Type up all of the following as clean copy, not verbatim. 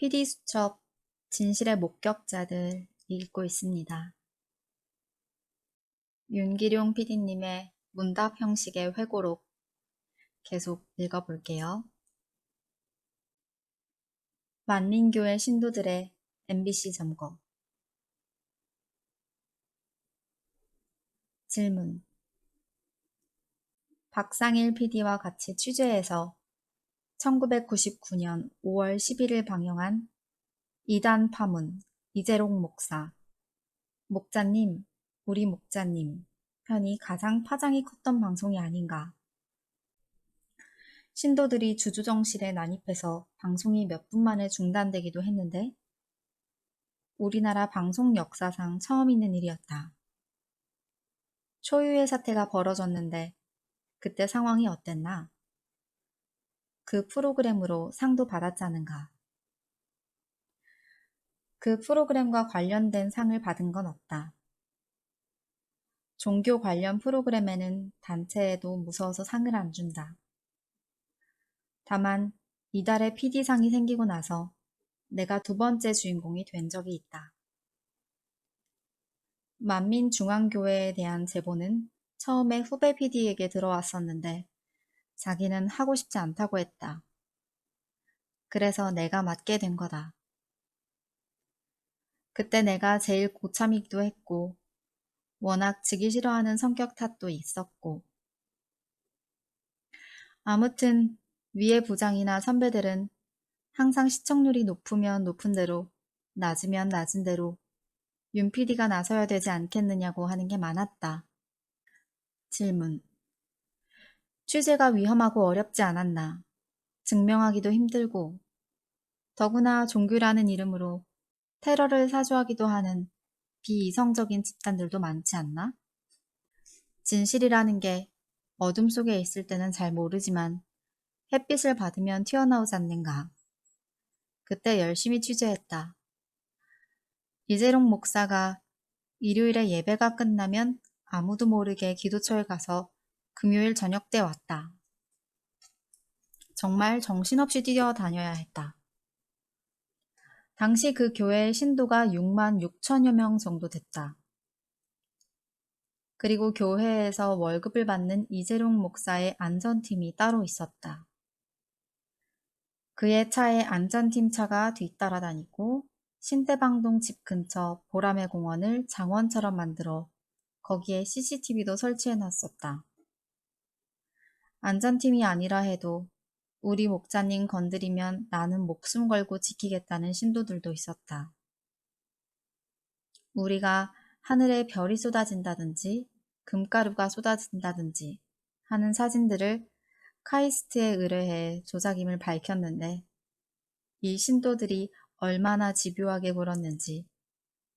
PD수첩 진실의 목격자들 읽고 있습니다. 윤기룡 PD님의 문답 형식의 회고록 계속 읽어볼게요. 만민교회 신도들의 MBC 점거. 질문. 박상일 PD와 같이 취재해서 1999년 5월 11일 방영한 이단 파문, 이재록 목사, 목자님, 우리 목자님 편이 가장 파장이 컸던 방송이 아닌가. 신도들이 주주정실에 난입해서 방송이 몇 분 만에 중단되기도 했는데 우리나라 방송 역사상 처음 있는 일이었다. 초유의 사태가 벌어졌는데 그때 상황이 어땠나? 그 프로그램으로 상도 받았자는가? 그 프로그램과 관련된 상을 받은 건 없다. 종교 관련 프로그램에는 단체에도 무서워서 상을 안 준다. 다만 이달에 PD상이 생기고 나서 내가 두 번째 주인공이 된 적이 있다. 만민중앙교회에 대한 제보는 처음에 후배 PD에게 들어왔었는데 자기는 하고 싶지 않다고 했다. 그래서 내가 맡게 된 거다. 그때 내가 제일 고참이기도 했고 워낙 지기 싫어하는 성격 탓도 있었고 아무튼 위에 부장이나 선배들은 항상 시청률이 높으면 높은 대로 낮으면 낮은 대로 윤 PD가 나서야 되지 않겠느냐고 하는 게 많았다. 질문. 취재가 위험하고 어렵지 않았나? 증명하기도 힘들고 더구나 종교라는 이름으로 테러를 사주하기도 하는 비이성적인 집단들도 많지 않나? 진실이라는 게 어둠 속에 있을 때는 잘 모르지만 햇빛을 받으면 튀어나오지 않는가. 그때 열심히 취재했다. 이재록 목사가 일요일에 예배가 끝나면 아무도 모르게 기도처에 가서 금요일 저녁 때 왔다. 정말 정신없이 뛰어다녀야 했다. 당시 그 교회의 신도가 6만 6천여 명 정도 됐다. 그리고 교회에서 월급을 받는 이재록 목사의 안전팀이 따로 있었다. 그의 차에 안전팀 차가 뒤따라다니고 신대방동 집 근처 보라매 공원을 장원처럼 만들어 거기에 CCTV도 설치해놨었다. 안전팀이 아니라 해도 우리 목자님 건드리면 나는 목숨 걸고 지키겠다는 신도들도 있었다. 우리가 하늘에 별이 쏟아진다든지 금가루가 쏟아진다든지 하는 사진들을 카이스트에 의뢰해 조작임을 밝혔는데 이 신도들이 얼마나 집요하게 굴었는지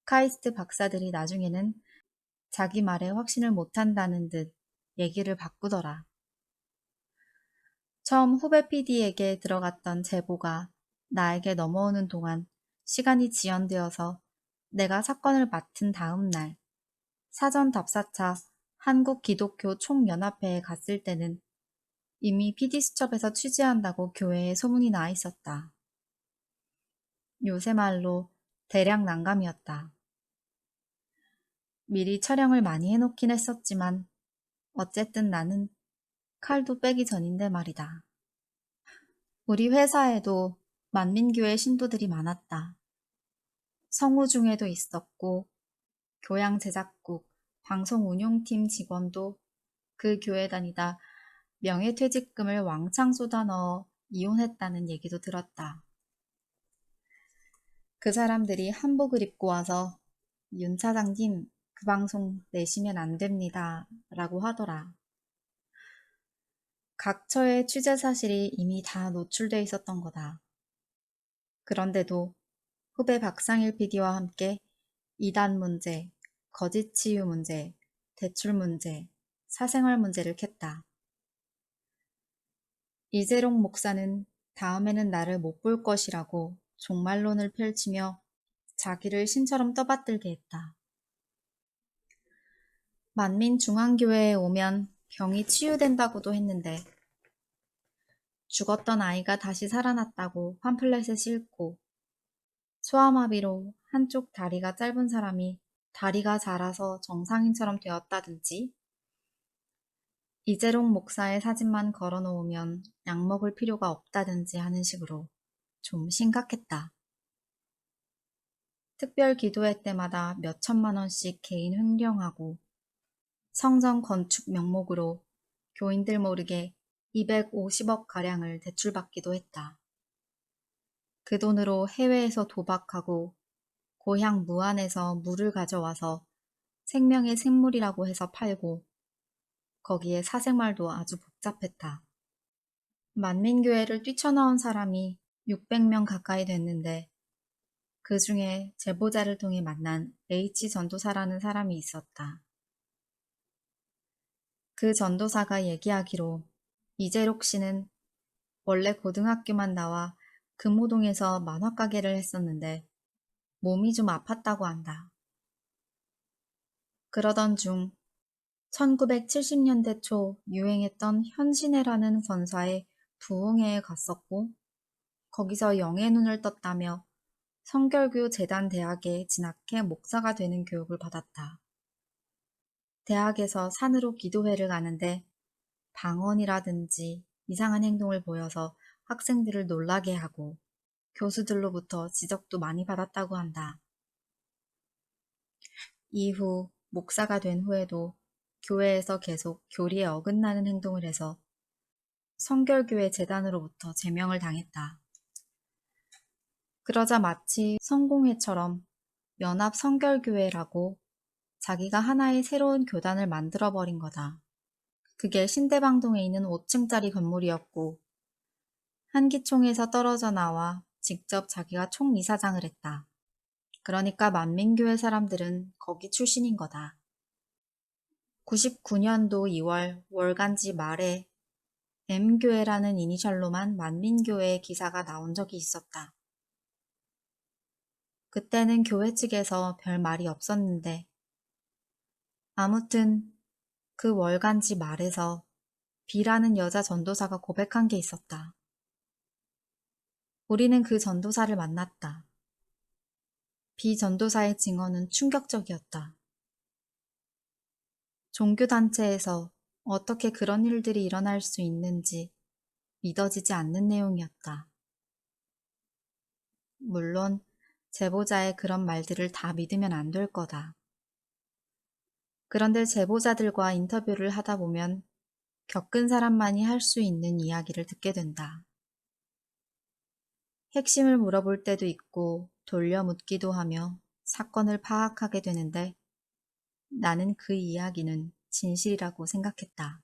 카이스트 박사들이 나중에는 자기 말에 확신을 못한다는 듯 얘기를 바꾸더라. 처음 후배 PD에게 들어갔던 제보가 나에게 넘어오는 동안 시간이 지연되어서 내가 사건을 맡은 다음 날 사전 답사차 한국기독교 총연합회에 갔을 때는 이미 PD수첩에서 취재한다고 교회에 소문이 나 있었다. 요새 말로 대량 난감이었다. 미리 촬영을 많이 해놓긴 했었지만 어쨌든 나는 칼도 빼기 전인데 말이다. 우리 회사에도 만민교회 신도들이 많았다. 성우 중에도 있었고 교양 제작국, 방송 운용팀 직원도 그 교회 다니다 명예퇴직금을 왕창 쏟아 넣어 이혼했다는 얘기도 들었다. 그 사람들이 한복을 입고 와서 윤 차장님 그 방송 내시면 안 됩니다 라고 하더라. 각처의 취재 사실이 이미 다 노출돼 있었던 거다. 그런데도 후배 박상일 PD와 함께 이단 문제, 거짓 치유 문제, 대출 문제, 사생활 문제를 캤다. 이재록 목사는 다음에는 나를 못 볼 것이라고 종말론을 펼치며 자기를 신처럼 떠받들게 했다. 만민중앙교회에 오면 병이 치유된다고도 했는데 죽었던 아이가 다시 살아났다고 팜플렛에 싣고 소아마비로 한쪽 다리가 짧은 사람이 다리가 자라서 정상인처럼 되었다든지, 이재록 목사의 사진만 걸어놓으면 약 먹을 필요가 없다든지 하는 식으로 좀 심각했다. 특별 기도회 때마다 몇 천만 원씩 개인 횡령하고 성전 건축 명목으로 교인들 모르게 250억 가량을 대출받기도 했다. 그 돈으로 해외에서 도박하고 고향 무안에서 물을 가져와서 생명의 생물이라고 해서 팔고 거기에 사생활도 아주 복잡했다. 만민교회를 뛰쳐나온 사람이 600명 가까이 됐는데 그 중에 제보자를 통해 만난 H 전도사라는 사람이 있었다. 그 전도사가 얘기하기로 이재록 씨는 원래 고등학교만 나와 금호동에서 만화가게를 했었는데 몸이 좀 아팠다고 한다. 그러던 중 1970년대 초 유행했던 현신회라는 권사의 부흥회에 갔었고 거기서 영의 눈을 떴다며 성결교 재단 대학에 진학해 목사가 되는 교육을 받았다. 대학에서 산으로 기도회를 가는데 방언이라든지 이상한 행동을 보여서 학생들을 놀라게 하고 교수들로부터 지적도 많이 받았다고 한다. 이후 목사가 된 후에도 교회에서 계속 교리에 어긋나는 행동을 해서 성결교회 재단으로부터 제명을 당했다. 그러자 마치 성공회처럼 연합 성결교회라고 자기가 하나의 새로운 교단을 만들어버린 거다. 그게 신대방동에 있는 5층짜리 건물이었고 한기총에서 떨어져 나와 직접 자기가 총이사장을 했다. 그러니까 만민교회 사람들은 거기 출신인 거다. 99년도 2월 월간지 말에 M교회라는 이니셜로만 만민교회 기사가 나온 적이 있었다. 그때는 교회 측에서 별 말이 없었는데 아무튼 그 월간지 말에서 B라는 여자 전도사가 고백한 게 있었다. 우리는 그 전도사를 만났다. B 전도사의 증언은 충격적이었다. 종교단체에서 어떻게 그런 일들이 일어날 수 있는지 믿어지지 않는 내용이었다. 물론 제보자의 그런 말들을 다 믿으면 안 될 거다. 그런데 제보자들과 인터뷰를 하다 보면 겪은 사람만이 할 수 있는 이야기를 듣게 된다. 핵심을 물어볼 때도 있고 돌려 묻기도 하며 사건을 파악하게 되는데 나는 그 이야기는 진실이라고 생각했다.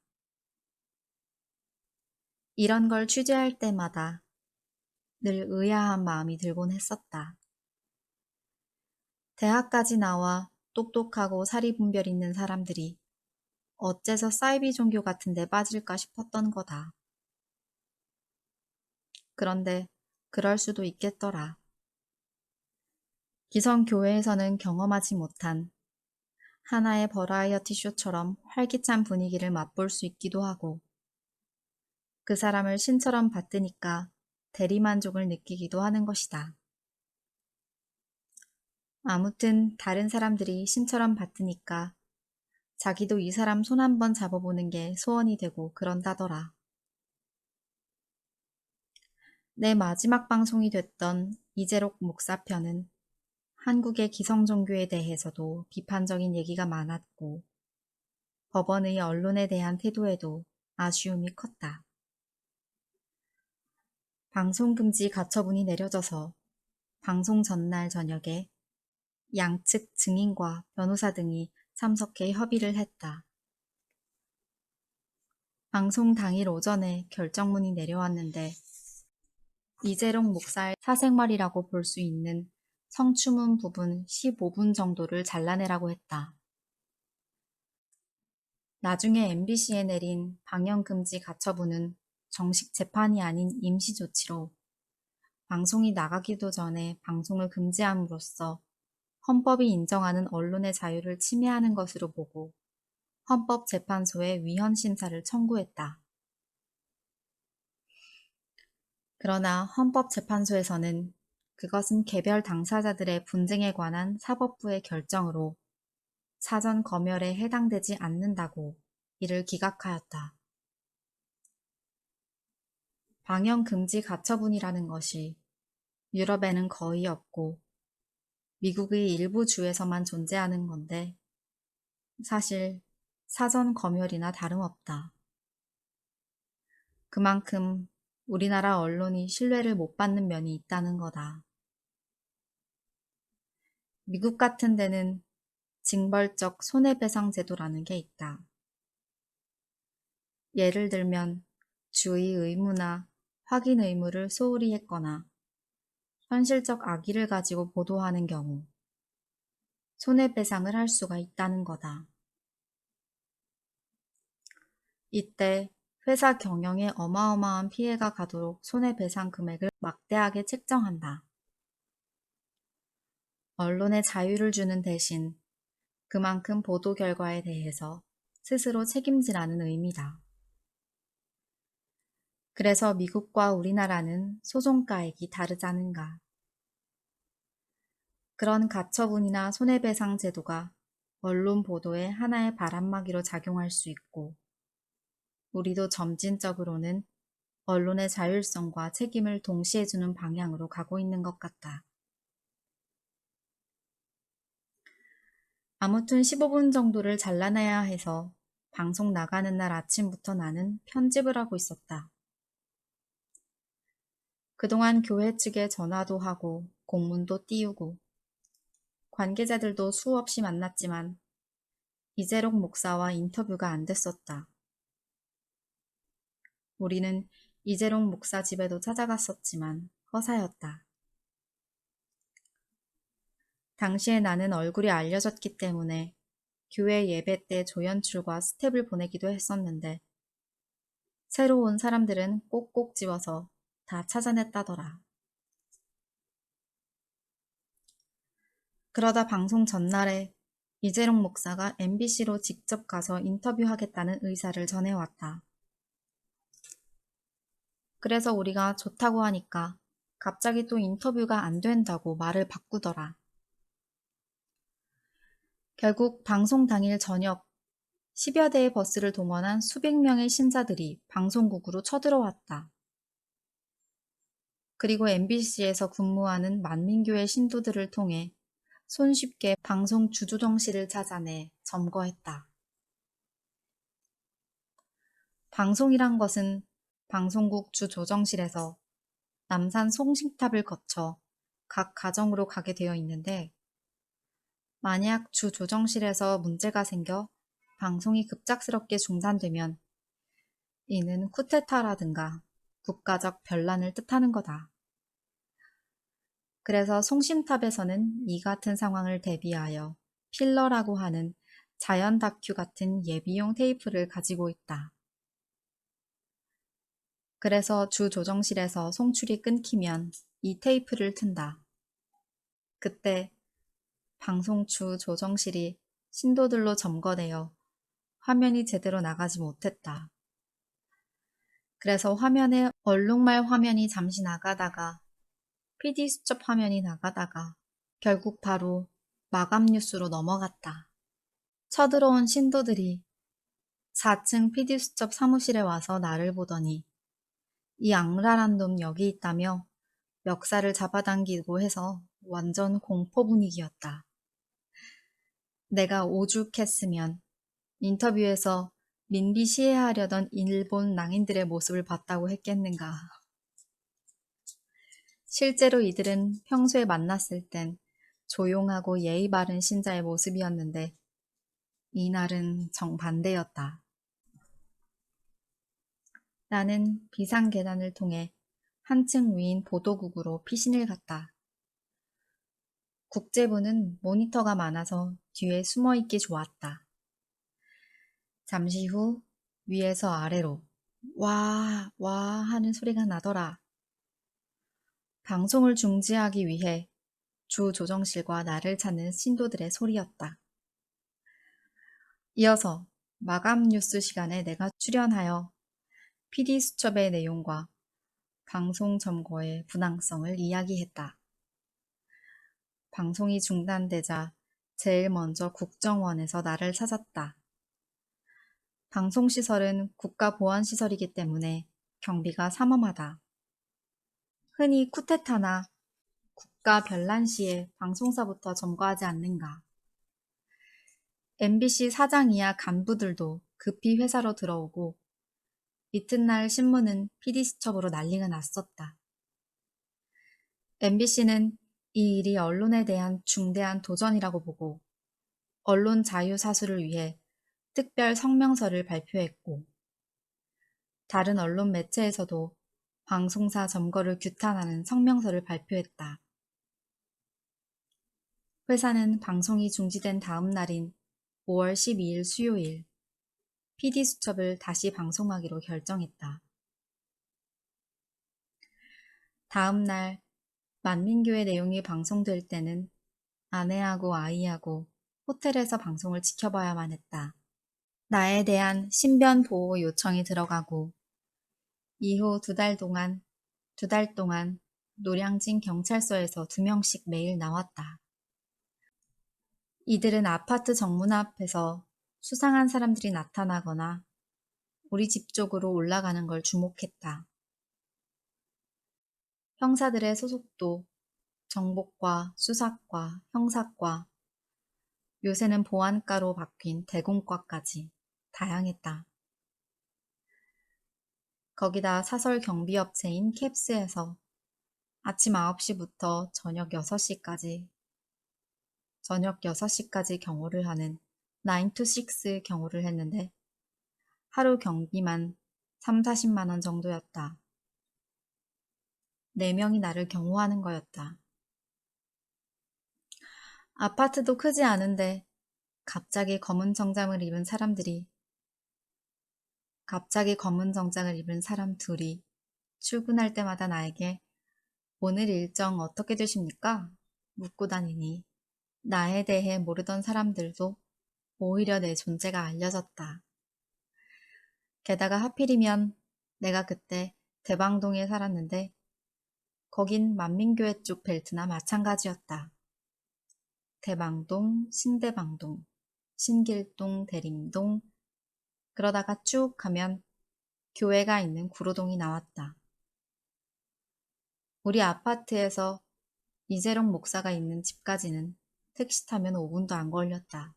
이런 걸 취재할 때마다 늘 의아한 마음이 들곤 했었다. 대학까지 나와 똑똑하고 사리분별 있는 사람들이 어째서 사이비 종교 같은 데 빠질까 싶었던 거다. 그런데 그럴 수도 있겠더라. 기성교회에서는 경험하지 못한 하나의 버라이어티 쇼처럼 활기찬 분위기를 맛볼 수 있기도 하고 그 사람을 신처럼 받드니까 대리만족을 느끼기도 하는 것이다. 아무튼 다른 사람들이 신처럼 받드니까 자기도 이 사람 손 한번 잡아보는 게 소원이 되고 그런다더라. 내 마지막 방송이 됐던 이재록 목사 편은 한국의 기성종교에 대해서도 비판적인 얘기가 많았고 법원의 언론에 대한 태도에도 아쉬움이 컸다. 방송금지 가처분이 내려져서 방송 전날 저녁에 양측 증인과 변호사 등이 참석해 협의를 했다. 방송 당일 오전에 결정문이 내려왔는데 이재록 목사의 사생활이라고 볼 수 있는 성추문 부분 15분 정도를 잘라내라고 했다. 나중에 MBC에 내린 방영금지 가처분은 정식 재판이 아닌 임시조치로 방송이 나가기도 전에 방송을 금지함으로써 헌법이 인정하는 언론의 자유를 침해하는 것으로 보고 헌법재판소에 위헌 심사를 청구했다. 그러나 헌법재판소에서는 그것은 개별 당사자들의 분쟁에 관한 사법부의 결정으로 사전 검열에 해당되지 않는다고 이를 기각하였다. 방영 금지 가처분이라는 것이 유럽에는 거의 없고 미국의 일부 주에서만 존재하는 건데 사실 사전 검열이나 다름없다. 그만큼 우리나라 언론이 신뢰를 못 받는 면이 있다는 거다. 미국 같은 데는 징벌적 손해배상 제도라는 게 있다. 예를 들면 주의 의무나 확인 의무를 소홀히 했거나 현실적 악의를 가지고 보도하는 경우 손해배상을 할 수가 있다는 거다. 이때 회사 경영에 어마어마한 피해가 가도록 손해배상 금액을 막대하게 책정한다. 언론의 자유를 주는 대신 그만큼 보도 결과에 대해서 스스로 책임지라는 의미다. 그래서 미국과 우리나라는 소송가액이 다르자는가. 그런 가처분이나 손해배상 제도가 언론 보도에 하나의 바람막이로 작용할 수 있고 우리도 점진적으로는 언론의 자율성과 책임을 동시에 주는 방향으로 가고 있는 것 같다. 아무튼 15분 정도를 잘라내야 해서 방송 나가는 날 아침부터 나는 편집을 하고 있었다. 그동안 교회 측에 전화도 하고 공문도 띄우고 관계자들도 수없이 만났지만 이재록 목사와 인터뷰가 안 됐었다. 우리는 이재록 목사 집에도 찾아갔었지만 허사였다. 당시에 나는 얼굴이 알려졌기 때문에 교회 예배 때 조연출과 스텝을 보내기도 했었는데 새로 온 사람들은 꼭꼭 집어서 다 찾아냈다더라. 그러다 방송 전날에 이재록 목사가 MBC로 직접 가서 인터뷰하겠다는 의사를 전해왔다. 그래서 우리가 좋다고 하니까 갑자기 또 인터뷰가 안 된다고 말을 바꾸더라. 결국 방송 당일 저녁 10여 대의 버스를 동원한 수백 명의 신사들이 방송국으로 쳐들어왔다. 그리고 MBC에서 근무하는 만민교회 신도들을 통해 손쉽게 방송 주조정실을 찾아내 점거했다. 방송이란 것은 방송국 주조정실에서 남산 송심탑을 거쳐 각 가정으로 가게 되어 있는데 만약 주조정실에서 문제가 생겨 방송이 급작스럽게 중단되면 이는 쿠데타라든가 국가적 변란을 뜻하는 거다. 그래서 송심탑에서는 이 같은 상황을 대비하여 필러라고 하는 자연 다큐 같은 예비용 테이프를 가지고 있다. 그래서 주 조정실에서 송출이 끊기면 이 테이프를 튼다. 그때 방송 주 조정실이 신도들로 점거되어 화면이 제대로 나가지 못했다. 그래서 화면에 얼룩말 화면이 잠시 나가다가 PD 수첩 화면이 나가다가 결국 바로 마감 뉴스로 넘어갔다. 쳐들어온 신도들이 4층 PD 수첩 사무실에 와서 나를 보더니 이 악랄한 놈 여기 있다며 멱살을 잡아당기고 해서 완전 공포 분위기였다. 내가 오죽했으면 인터뷰에서 민비 시해하려던 일본 낭인들의 모습을 봤다고 했겠는가. 실제로 이들은 평소에 만났을 땐 조용하고 예의 바른 신자의 모습이었는데 이날은 정반대였다. 나는 비상계단을 통해 한층 위인 보도국으로 피신을 갔다. 국제부는 모니터가 많아서 뒤에 숨어있기 좋았다. 잠시 후 위에서 아래로 와, 와 하는 소리가 나더라. 방송을 중지하기 위해 주 조정실과 나를 찾는 신도들의 소리였다. 이어서 마감 뉴스 시간에 내가 출연하여 PD 수첩의 내용과 방송 점거의 분항성을 이야기했다. 방송이 중단되자 제일 먼저 국정원에서 나를 찾았다. 방송시설은 국가보안시설이기 때문에 경비가 삼엄하다. 흔히 쿠데타나 국가 변란 시에 방송사부터 점거하지 않는가. MBC 사장 이하 간부들도 급히 회사로 들어오고 이튿날 신문은 PD수첩으로 난리가 났었다. MBC는 이 일이 언론에 대한 중대한 도전이라고 보고 언론 자유 사수를 위해 특별 성명서를 발표했고 다른 언론 매체에서도 방송사 점거를 규탄하는 성명서를 발표했다. 회사는 방송이 중지된 다음 날인 5월 12일 수요일 PD수첩을 다시 방송하기로 결정했다. 다음 날 만민교회 내용이 방송될 때는 아내하고 아이하고 호텔에서 방송을 지켜봐야만 했다. 나에 대한 신변 보호 요청이 들어가고 이후 두 달 동안 노량진 경찰서에서 2명씩 매일 나왔다. 이들은 아파트 정문 앞에서 수상한 사람들이 나타나거나 우리 집 쪽으로 올라가는 걸 주목했다. 형사들의 소속도 정보과, 수사과, 형사과, 요새는 보안과로 바뀐 대공과까지 다양했다. 거기다 사설 경비업체인 캡스에서 아침 9시부터 저녁 6시까지 경호를 하는 9to6 경호를 했는데 하루 경비만 3, 40만 원 정도였다. 4명이 나를 경호하는 거였다. 아파트도 크지 않은데 갑자기 검은 정장을 입은 사람 둘이 출근할 때마다 나에게 오늘 일정 어떻게 되십니까? 묻고 다니니 나에 대해 모르던 사람들도 오히려 내 존재가 알려졌다. 게다가 하필이면 내가 그때 대방동에 살았는데 거긴 만민교회 쪽 벨트나 마찬가지였다. 대방동, 신대방동, 신길동, 대림동 그러다가 쭉 가면 교회가 있는 구로동이 나왔다. 우리 아파트에서 이재룡 목사가 있는 집까지는 택시 타면 5분도 안 걸렸다.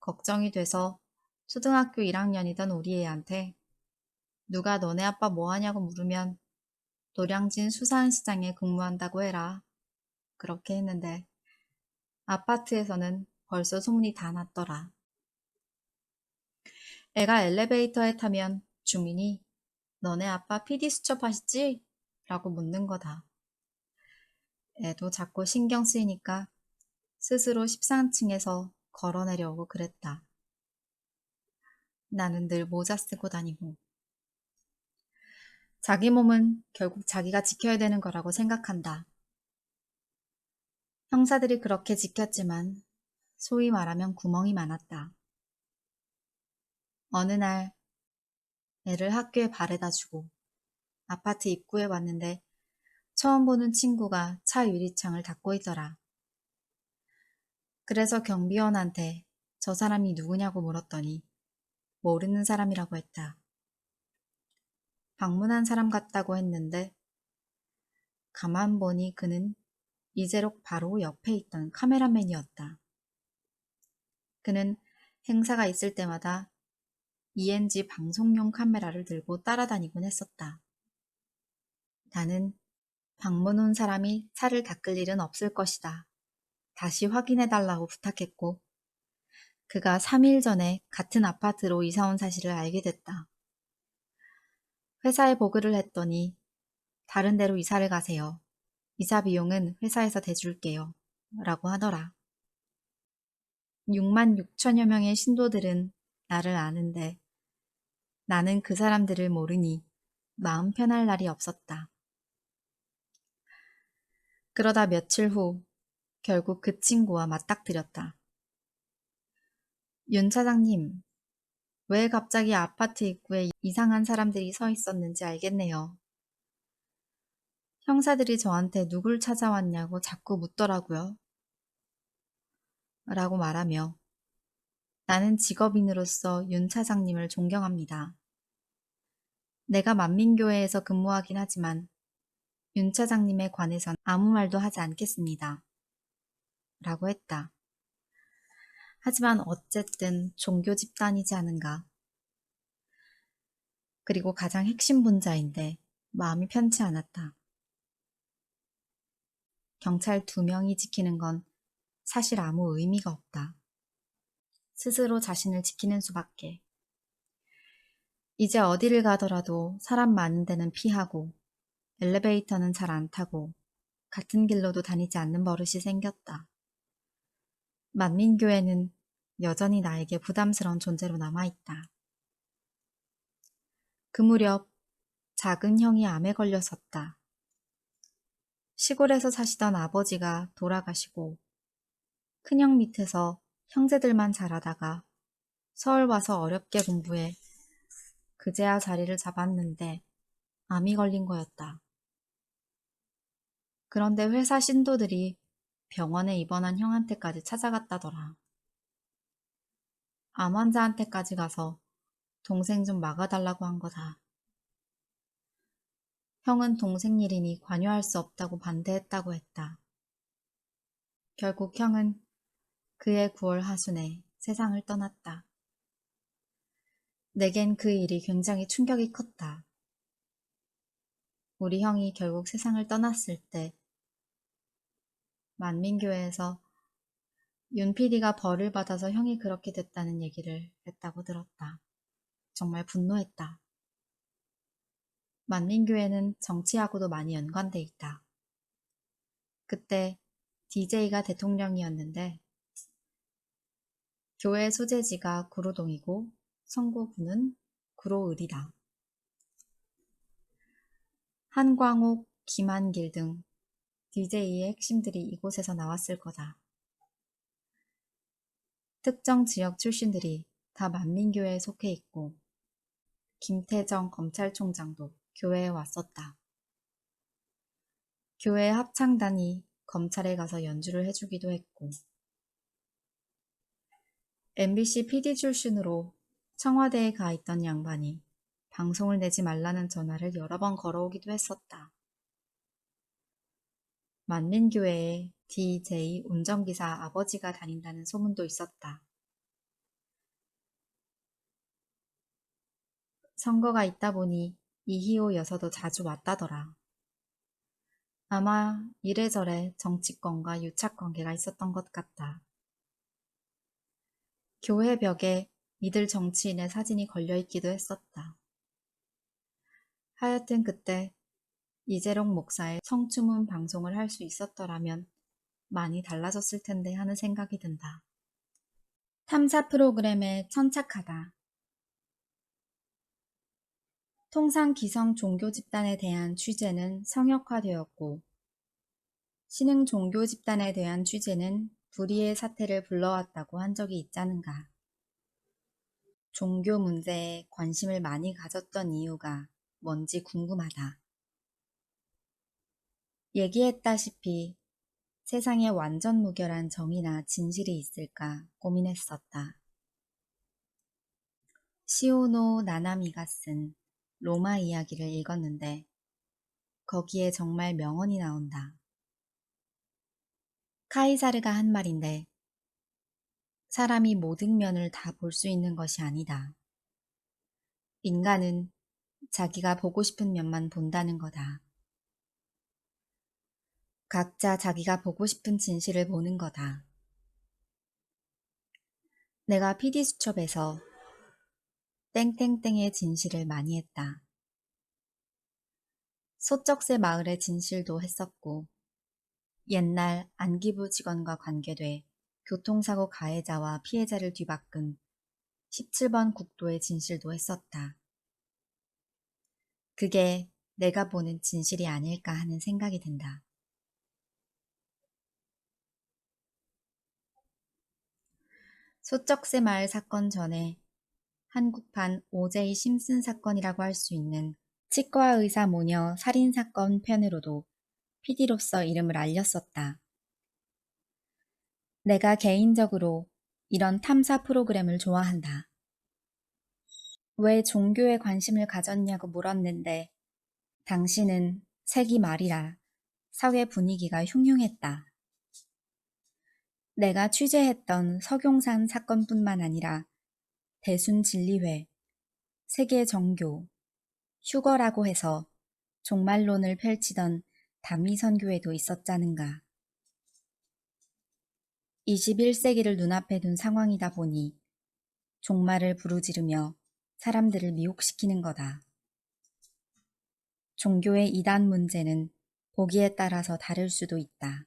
걱정이 돼서 초등학교 1학년이던 우리 애한테 누가 너네 아빠 뭐 하냐고 물으면 노량진 수산시장에 근무한다고 해라. 그렇게 했는데 아파트에서는 벌써 소문이 다 났더라. 애가 엘리베이터에 타면 주민이 너네 아빠 PD수첩 하시지? 라고 묻는 거다. 애도 자꾸 신경 쓰이니까 스스로 13층에서 걸어 내려오고 그랬다. 나는 늘 모자 쓰고 다니고 자기 몸은 결국 자기가 지켜야 되는 거라고 생각한다. 형사들이 그렇게 지켰지만 소위 말하면 구멍이 많았다. 어느 날 애를 학교에 바래다 주고 아파트 입구에 왔는데 처음 보는 친구가 차 유리창을 닫고 있더라. 그래서 경비원한테 저 사람이 누구냐고 물었더니 모르는 사람이라고 했다. 방문한 사람 같다고 했는데 가만 보니 그는 이재록 바로 옆에 있던 카메라맨이었다. 그는 행사가 있을 때마다 ENG 방송용 카메라를 들고 따라다니곤 했었다. 나는 방문 온 사람이 차를 닦을 일은 없을 것이다. 다시 확인해달라고 부탁했고 그가 3일 전에 같은 아파트로 이사 온 사실을 알게 됐다. 회사에 보고를 했더니 다른 데로 이사를 가세요. 이사 비용은 회사에서 대줄게요. 라고 하더라. 6만 6천여 명의 신도들은 나를 아는데 나는 그 사람들을 모르니 마음 편할 날이 없었다. 그러다 며칠 후 결국 그 친구와 맞닥뜨렸다. 윤 차장님, 왜 갑자기 아파트 입구에 이상한 사람들이 서 있었는지 알겠네요. 형사들이 저한테 누굴 찾아왔냐고 자꾸 묻더라고요. 라고 말하며 나는 직업인으로서 윤 차장님을 존경합니다. 내가 만민교회에서 근무하긴 하지만 윤 차장님에 관해선 아무 말도 하지 않겠습니다. 라고 했다. 하지만 어쨌든 종교 집단이지 않은가. 그리고 가장 핵심 분자인데 마음이 편치 않았다. 경찰 2명이 지키는 건 사실 아무 의미가 없다. 스스로 자신을 지키는 수밖에. 이제 어디를 가더라도 사람 많은 데는 피하고 엘리베이터는 잘 안 타고 같은 길로도 다니지 않는 버릇이 생겼다. 만민교회는 여전히 나에게 부담스러운 존재로 남아있다. 그 무렵 작은 형이 암에 걸렸었다. 시골에서 사시던 아버지가 돌아가시고 큰형 밑에서 형제들만 자라다가 서울 와서 어렵게 공부해 그제야 자리를 잡았는데 암이 걸린 거였다. 그런데 회사 신도들이 병원에 입원한 형한테까지 찾아갔다더라. 암 환자한테까지 가서 동생 좀 막아달라고 한 거다. 형은 동생 일이니 관여할 수 없다고 반대했다고 했다. 결국 형은 그해 9월 하순에 세상을 떠났다. 내겐 그 일이 굉장히 충격이 컸다. 우리 형이 결국 세상을 떠났을 때 만민교회에서 윤 PD가 벌을 받아서 형이 그렇게 됐다는 얘기를 했다고 들었다. 정말 분노했다. 만민교회는 정치하고도 많이 연관돼 있다. 그때 DJ가 대통령이었는데 교회 소재지가 구로동이고 성구구는 구로을이다. 한광옥, 김한길 등 DJ의 핵심들이 이곳에서 나왔을 거다. 특정 지역 출신들이 다 만민교회에 속해 있고 김태정 검찰총장도 교회에 왔었다. 교회 합창단이 검찰에 가서 연주를 해주기도 했고 MBC PD 출신으로 청와대에 가 있던 양반이 방송을 내지 말라는 전화를 여러 번 걸어오기도 했었다. 만민교회에 DJ 운전기사 아버지가 다닌다는 소문도 있었다. 선거가 있다 보니 이희호 여사도 자주 왔다더라. 아마 이래저래 정치권과 유착관계가 있었던 것 같다. 교회 벽에 이들 정치인의 사진이 걸려있기도 했었다. 하여튼 그때 이재롱 목사의 성추문 방송을 할 수 있었더라면 많이 달라졌을 텐데 하는 생각이 든다. 탐사 프로그램에 천착하다. 통상 기성 종교 집단에 대한 취재는 성역화되었고 신흥 종교 집단에 대한 취재는 불의의 사태를 불러왔다고 한 적이 있자는가. 종교 문제에 관심을 많이 가졌던 이유가 뭔지 궁금하다. 얘기했다시피 세상에 완전 무결한 정의나 진실이 있을까 고민했었다. 시오노 나나미가 쓴 로마 이야기를 읽었는데 거기에 정말 명언이 나온다. 카이사르가 한 말인데 사람이 모든 면을 다 볼 수 있는 것이 아니다. 인간은 자기가 보고 싶은 면만 본다는 거다. 각자 자기가 보고 싶은 진실을 보는 거다. 내가 PD수첩에서 땡땡땡의 진실을 많이 했다. 소쩍새 마을의 진실도 했었고 옛날 안기부 직원과 관계돼 교통사고 가해자와 피해자를 뒤바꾼 17번 국도의 진실도 했었다. 그게 내가 보는 진실이 아닐까 하는 생각이 든다. 소쩍새 마을 사건 전에 한국판 오제이 심슨 사건이라고 할 수 있는 치과 의사 모녀 살인사건 편으로도 PD로서 이름을 알렸었다. 내가 개인적으로 이런 탐사 프로그램을 좋아한다. 왜 종교에 관심을 가졌냐고 물었는데 당신은 색이 말이라 사회 분위기가 흉흉했다. 내가 취재했던 석용산 사건뿐만 아니라 대순진리회, 세계정교, 휴거라고 해서 종말론을 펼치던 다미선교회도 있었자는가. 21세기를 눈앞에 둔 상황이다 보니 종말을 부르지르며 사람들을 미혹시키는 거다. 종교의 이단 문제는 보기에 따라서 다를 수도 있다.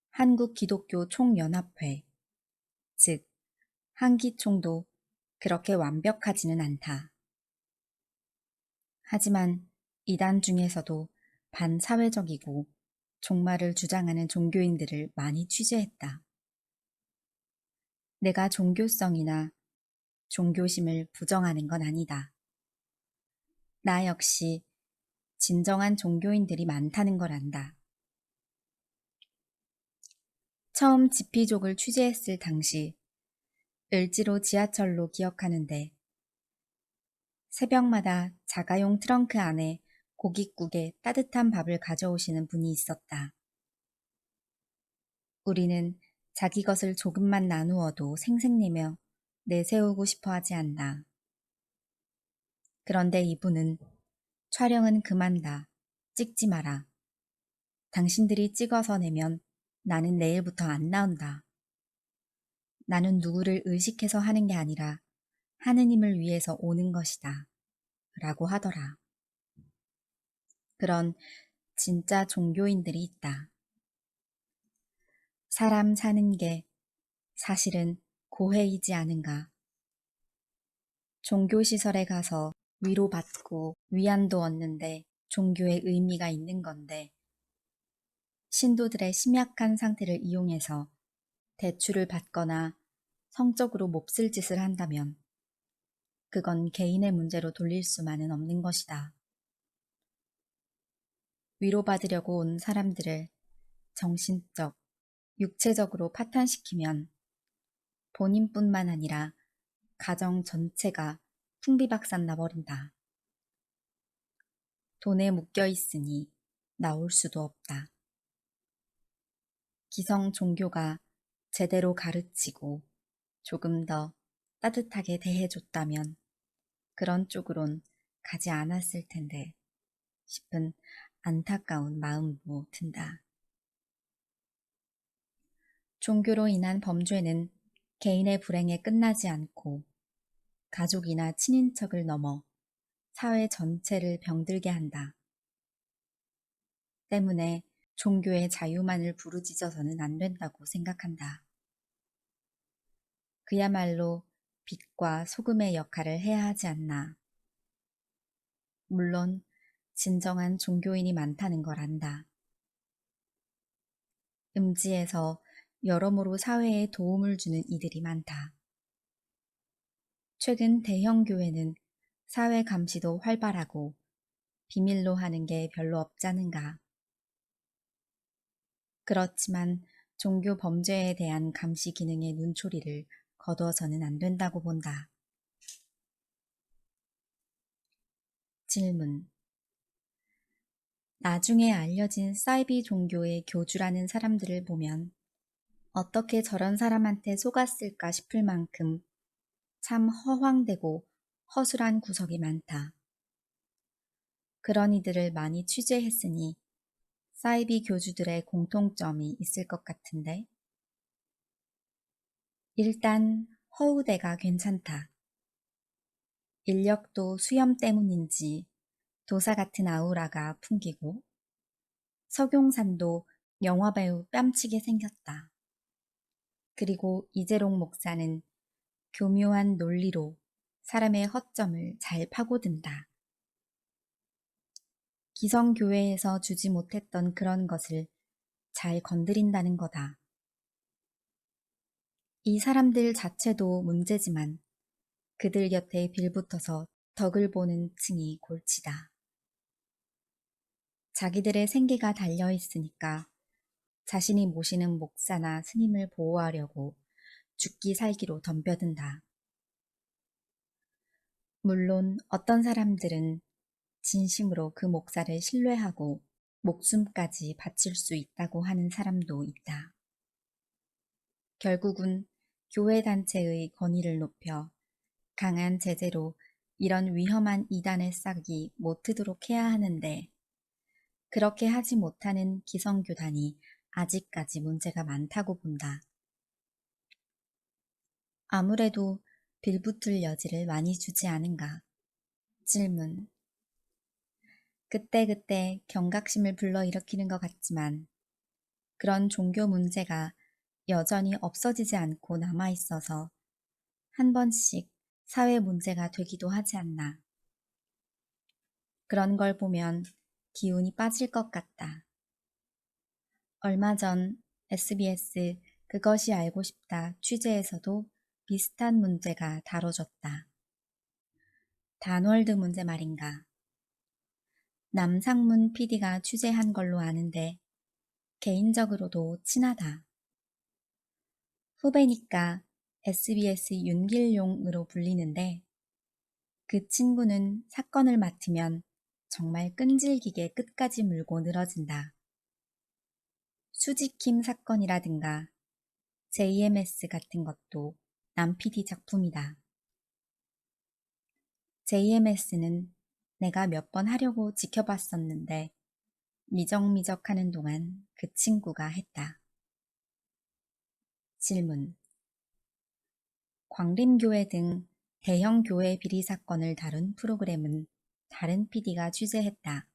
한국기독교 총연합회, 즉 한기총도 그렇게 완벽하지는 않다. 하지만 이단 중에서도 반사회적이고 종말을 주장하는 종교인들을 많이 취재했다. 내가 종교성이나 종교심을 부정하는 건 아니다. 나 역시 진정한 종교인들이 많다는 걸 안다. 처음 지피족을 취재했을 당시 을지로 지하철로 기억하는데 새벽마다 자가용 트렁크 안에 고깃국에 따뜻한 밥을 가져오시는 분이 있었다. 우리는 자기 것을 조금만 나누어도 생색내며 내세우고 싶어 하지 않나. 그런데 이분은 촬영은 그만다. 찍지 마라. 당신들이 찍어서 내면 나는 내일부터 안 나온다. 나는 누구를 의식해서 하는 게 아니라 하느님을 위해서 오는 것이다. 라고 하더라. 그런 진짜 종교인들이 있다. 사람 사는 게 사실은 고해이지 않은가. 종교시설에 가서 위로받고 위안도 얻는데 종교의 의미가 있는 건데 신도들의 심약한 상태를 이용해서 대출을 받거나 성적으로 몹쓸 짓을 한다면 그건 개인의 문제로 돌릴 수만은 없는 것이다. 위로받으려고 온 사람들을 정신적, 육체적으로 파탄시키면 본인뿐만 아니라 가정 전체가 풍비박산 나버린다. 돈에 묶여 있으니 나올 수도 없다. 기성 종교가 제대로 가르치고 조금 더 따뜻하게 대해줬다면 그런 쪽으론 가지 않았을 텐데 싶은 안타까운 마음도 든다. 종교로 인한 범죄는 개인의 불행에 끝나지 않고 가족이나 친인척을 넘어 사회 전체를 병들게 한다. 때문에 종교의 자유만을 부르짖어서는 안 된다고 생각한다. 그야말로 빛과 소금의 역할을 해야 하지 않나. 물론 진정한 종교인이 많다는 걸 안다. 음지에서 여러모로 사회에 도움을 주는 이들이 많다. 최근 대형 교회는 사회 감시도 활발하고 비밀로 하는 게 별로 없자는가. 그렇지만 종교 범죄에 대한 감시 기능의 눈초리를 거둬서는 안 된다고 본다. 질문. 나중에 알려진 사이비 종교의 교주라는 사람들을 보면 어떻게 저런 사람한테 속았을까 싶을 만큼 참 허황되고 허술한 구석이 많다. 그런 이들을 많이 취재했으니 사이비 교주들의 공통점이 있을 것 같은데 일단 허우대가 괜찮다. 인력도 수염 때문인지 도사 같은 아우라가 풍기고 석용산도 영화배우 뺨치게 생겼다. 그리고 이재롱 목사는 교묘한 논리로 사람의 허점을 잘 파고든다. 기성교회에서 주지 못했던 그런 것을 잘 건드린다는 거다. 이 사람들 자체도 문제지만 그들 곁에 빌붙어서 덕을 보는 층이 골치다. 자기들의 생계가 달려 있으니까 자신이 모시는 목사나 스님을 보호하려고 죽기 살기로 덤벼든다. 물론 어떤 사람들은 진심으로 그 목사를 신뢰하고 목숨까지 바칠 수 있다고 하는 사람도 있다. 결국은 교회 단체의 권위를 높여 강한 제재로 이런 위험한 이단의 싹이 못 트도록 해야 하는데 그렇게 하지 못하는 기성교단이 아직까지 문제가 많다고 본다. 아무래도 빌붙을 여지를 많이 주지 않은가? 질문. 그때그때 경각심을 불러일으키는 것 같지만 그런 종교 문제가 여전히 없어지지 않고 남아있어서 한 번씩 사회 문제가 되기도 하지 않나. 그런 걸 보면 기운이 빠질 것 같다. 얼마 전 SBS 그것이 알고 싶다 취재에서도 비슷한 문제가 다뤄졌다. 단월드 문제 말인가. 남상문 PD가 취재한 걸로 아는데 개인적으로도 친하다. 후배니까 SBS 윤길용으로 불리는데 그 친구는 사건을 맡으면 정말 끈질기게 끝까지 물고 늘어진다. 수지킴 사건이라든가 JMS 같은 것도 남 PD 작품이다. JMS는 내가 몇 번 하려고 지켜봤었는데 미적미적하는 동안 그 친구가 했다. 질문. 광림교회 등 대형 교회 비리 사건을 다룬 프로그램은 다른 PD가 취재했다.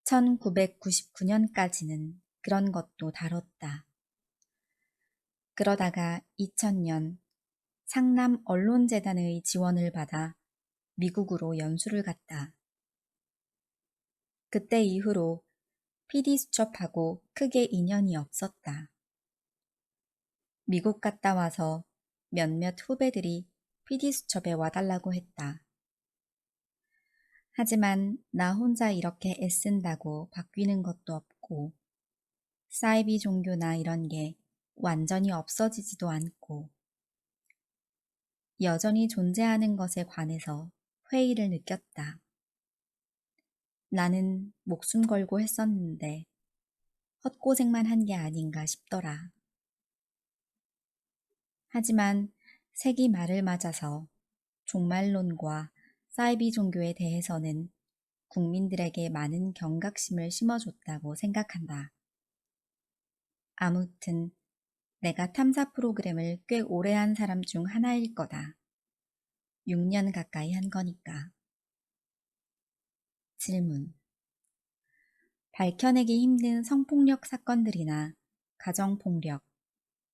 1999년까지는 그런 것도 다뤘다. 그러다가 2000년 상남 언론재단의 지원을 받아 미국으로 연수를 갔다. 그때 이후로 PD 수첩하고 크게 인연이 없었다. 미국 갔다 와서 몇몇 후배들이 PD 수첩에 와달라고 했다. 하지만 나 혼자 이렇게 애쓴다고 바뀌는 것도 없고 사이비 종교나 이런 게 완전히 없어지지도 않고 여전히 존재하는 것에 관해서 회의를 느꼈다. 나는 목숨 걸고 했었는데 헛고생만 한 게 아닌가 싶더라. 하지만 색이 말을 맞아서 종말론과 사이비 종교에 대해서는 국민들에게 많은 경각심을 심어줬다고 생각한다. 아무튼 내가 탐사 프로그램을 꽤 오래 한 사람 중 하나일 거다. 6년 가까이 한 거니까. 질문. 밝혀내기 힘든 성폭력 사건들이나 가정폭력,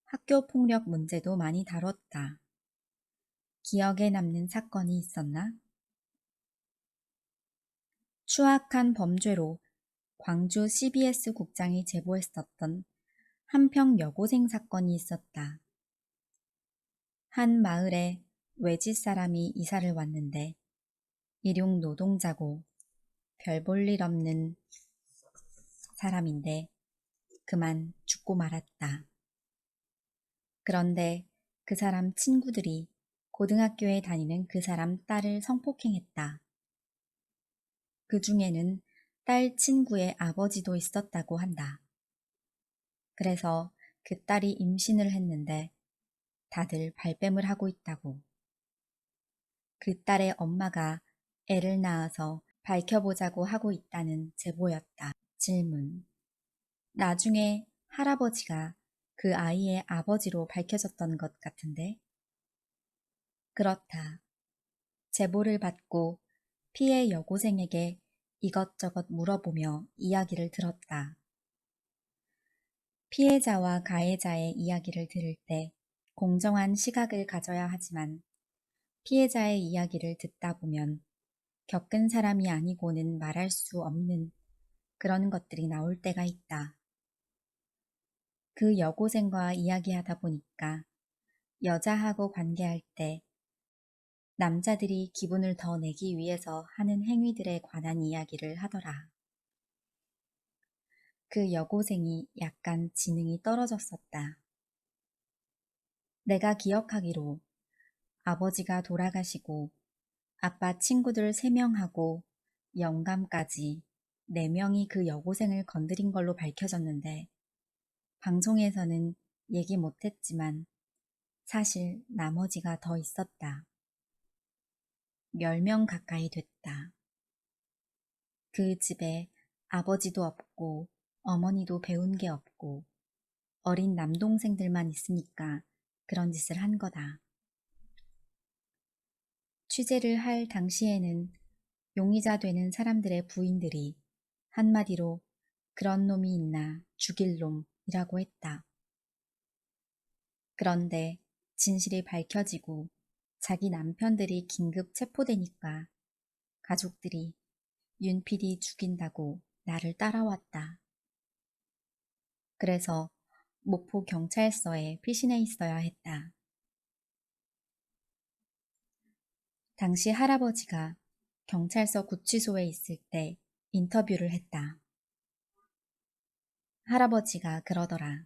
학교폭력 문제도 많이 다뤘다. 기억에 남는 사건이 있었나? 추악한 범죄로 광주 CBS 국장이 제보했었던 한평 여고생 사건이 있었다. 한 마을에 외지 사람이 이사를 왔는데 일용 노동자고 별 볼 일 없는 사람인데 그만 죽고 말았다. 그런데 그 사람 친구들이 고등학교에 다니는 그 사람 딸을 성폭행했다. 그 중에는 딸 친구의 아버지도 있었다고 한다. 그래서 그 딸이 임신을 했는데 다들 발뺌을 하고 있다고. 그 딸의 엄마가 애를 낳아서 밝혀보자고 하고 있다는 제보였다. 질문. 나중에 할아버지가 그 아이의 아버지로 밝혀졌던 것 같은데? 그렇다. 제보를 받고 피해 여고생에게 이것저것 물어보며 이야기를 들었다. 피해자와 가해자의 이야기를 들을 때 공정한 시각을 가져야 하지만 피해자의 이야기를 듣다 보면 겪은 사람이 아니고는 말할 수 없는 그런 것들이 나올 때가 있다. 그 여고생과 이야기하다 보니까 여자하고 관계할 때 남자들이 기분을 더 내기 위해서 하는 행위들에 관한 이야기를 하더라. 그 여고생이 약간 지능이 떨어졌었다. 내가 기억하기로 아버지가 돌아가시고 아빠 친구들 3명하고 영감까지 4명이 그 여고생을 건드린 걸로 밝혀졌는데 방송에서는 얘기 못했지만 사실 나머지가 더 있었다. 10명 가까이 됐다. 그 집에 아버지도 없고 어머니도 배운 게 없고 어린 남동생들만 있으니까 그런 짓을 한 거다. 취재를 할 당시에는 용의자 되는 사람들의 부인들이 한마디로 그런 놈이 있나 죽일 놈이라고 했다. 그런데 진실이 밝혀지고 자기 남편들이 긴급 체포되니까 가족들이 윤 PD 죽인다고 나를 따라왔다. 그래서 목포 경찰서에 피신해 있어야 했다. 당시 할아버지가 경찰서 구치소에 있을 때 인터뷰를 했다. 할아버지가 그러더라.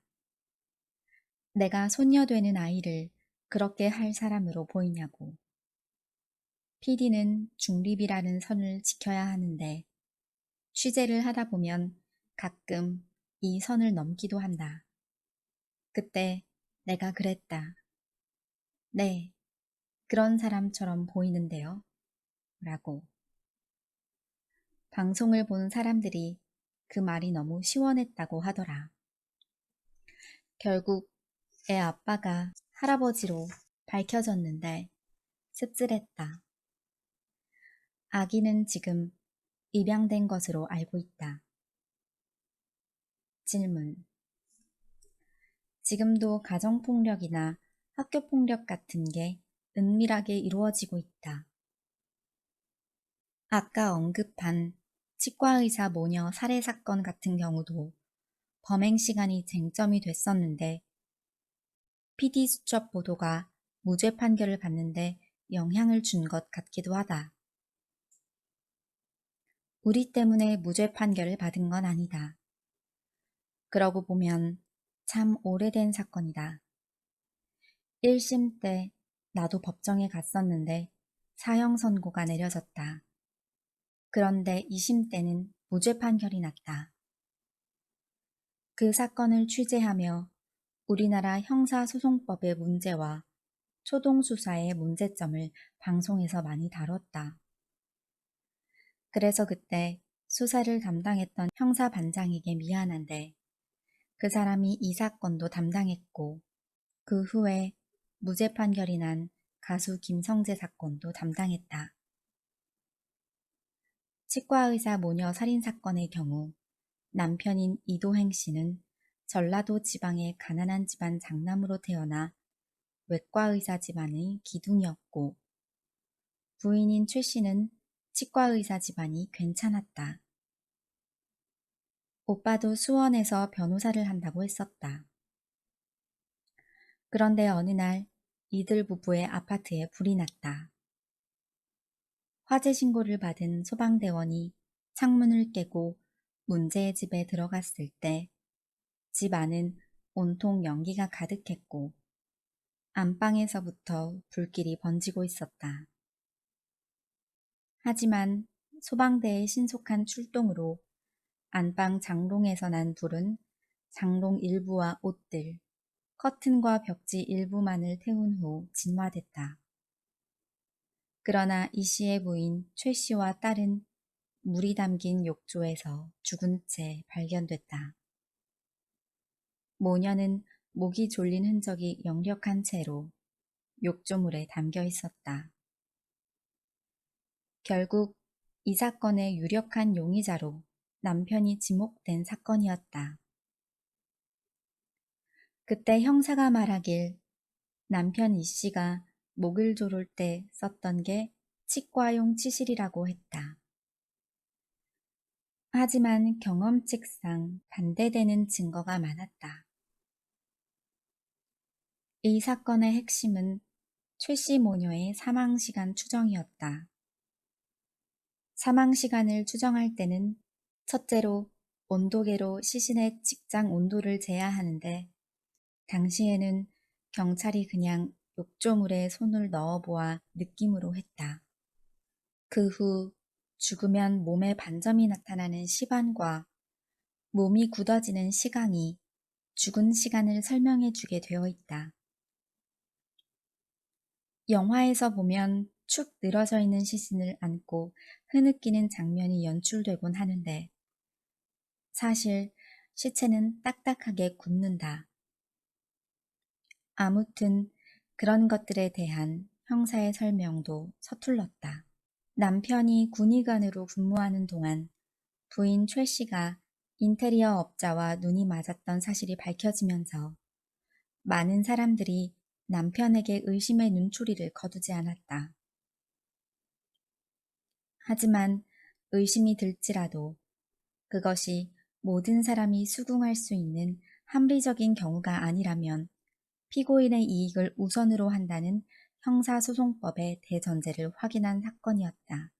내가 손녀 되는 아이를 그렇게 할 사람으로 보이냐고. PD는 중립이라는 선을 지켜야 하는데 취재를 하다 보면 가끔 이 선을 넘기도 한다. 그때 내가 그랬다. 네, 그런 사람처럼 보이는데요. 라고. 방송을 본 사람들이 그 말이 너무 시원했다고 하더라. 결국 애 아빠가 할아버지로 밝혀졌는데 씁쓸했다. 아기는 지금 입양된 것으로 알고 있다. 질문. 지금도 가정폭력이나 학교폭력 같은 게 은밀하게 이루어지고 있다. 아까 언급한 치과의사 모녀 살해 사건 같은 경우도 범행 시간이 쟁점이 됐었는데 PD 수첩 보도가 무죄 판결을 받는데 영향을 준 것 같기도 하다. 우리 때문에 무죄 판결을 받은 건 아니다. 그러고 보면 참 오래된 사건이다. 1심 때 나도 법정에 갔었는데 사형 선고가 내려졌다. 그런데 2심 때는 무죄 판결이 났다. 그 사건을 취재하며 우리나라 형사소송법의 문제와 초동수사의 문제점을 방송에서 많이 다뤘다. 그래서 그때 수사를 담당했던 형사반장에게 미안한데 그 사람이 이 사건도 담당했고 그 후에 무죄 판결이 난 가수 김성재 사건도 담당했다. 치과의사 모녀 살인사건의 경우 남편인 이도행 씨는 전라도 지방의 가난한 집안 장남으로 태어나 외과의사 집안의 기둥이었고 부인인 최 씨는 치과의사 집안이 괜찮았다. 오빠도 수원에서 변호사를 한다고 했었다. 그런데 어느 날 이들 부부의 아파트에 불이 났다. 화재 신고를 받은 소방대원이 창문을 깨고 문제의 집에 들어갔을 때 집 안은 온통 연기가 가득했고 안방에서부터 불길이 번지고 있었다. 하지만 소방대의 신속한 출동으로 안방 장롱에서 난 불은 장롱 일부와 옷들, 커튼과 벽지 일부만을 태운 후 진화됐다. 그러나 이 씨의 부인 최 씨와 딸은 물이 담긴 욕조에서 죽은 채 발견됐다. 모녀는 목이 졸린 흔적이 역력한 채로 욕조물에 담겨 있었다. 결국 이 사건의 유력한 용의자로 남편이 지목된 사건이었다. 그때 형사가 말하길 남편 이 씨가 목을 조를 때 썼던 게 치과용 치실이라고 했다. 하지만 경험칙상 반대되는 증거가 많았다. 이 사건의 핵심은 최 씨 모녀의 사망시간 추정이었다. 사망시간을 추정할 때는 첫째로 온도계로 시신의 직장 온도를 재야 하는데 당시에는 경찰이 그냥 욕조물에 손을 넣어보아 느낌으로 했다. 그 후 죽으면 몸에 반점이 나타나는 시반과 몸이 굳어지는 시강이 죽은 시간을 설명해 주게 되어 있다. 영화에서 보면 축 늘어져 있는 시신을 안고 흐느끼는 장면이 연출되곤 하는데 사실 시체는 딱딱하게 굳는다. 아무튼 그런 것들에 대한 형사의 설명도 서툴렀다. 남편이 군의관으로 근무하는 동안 부인 최 씨가 인테리어 업자와 눈이 맞았던 사실이 밝혀지면서 많은 사람들이 남편에게 의심의 눈초리를 거두지 않았다. 하지만 의심이 들지라도 그것이 모든 사람이 수긍할 수 있는 합리적인 경우가 아니라면 피고인의 이익을 우선으로 한다는 형사소송법의 대전제를 확인한 사건이었다.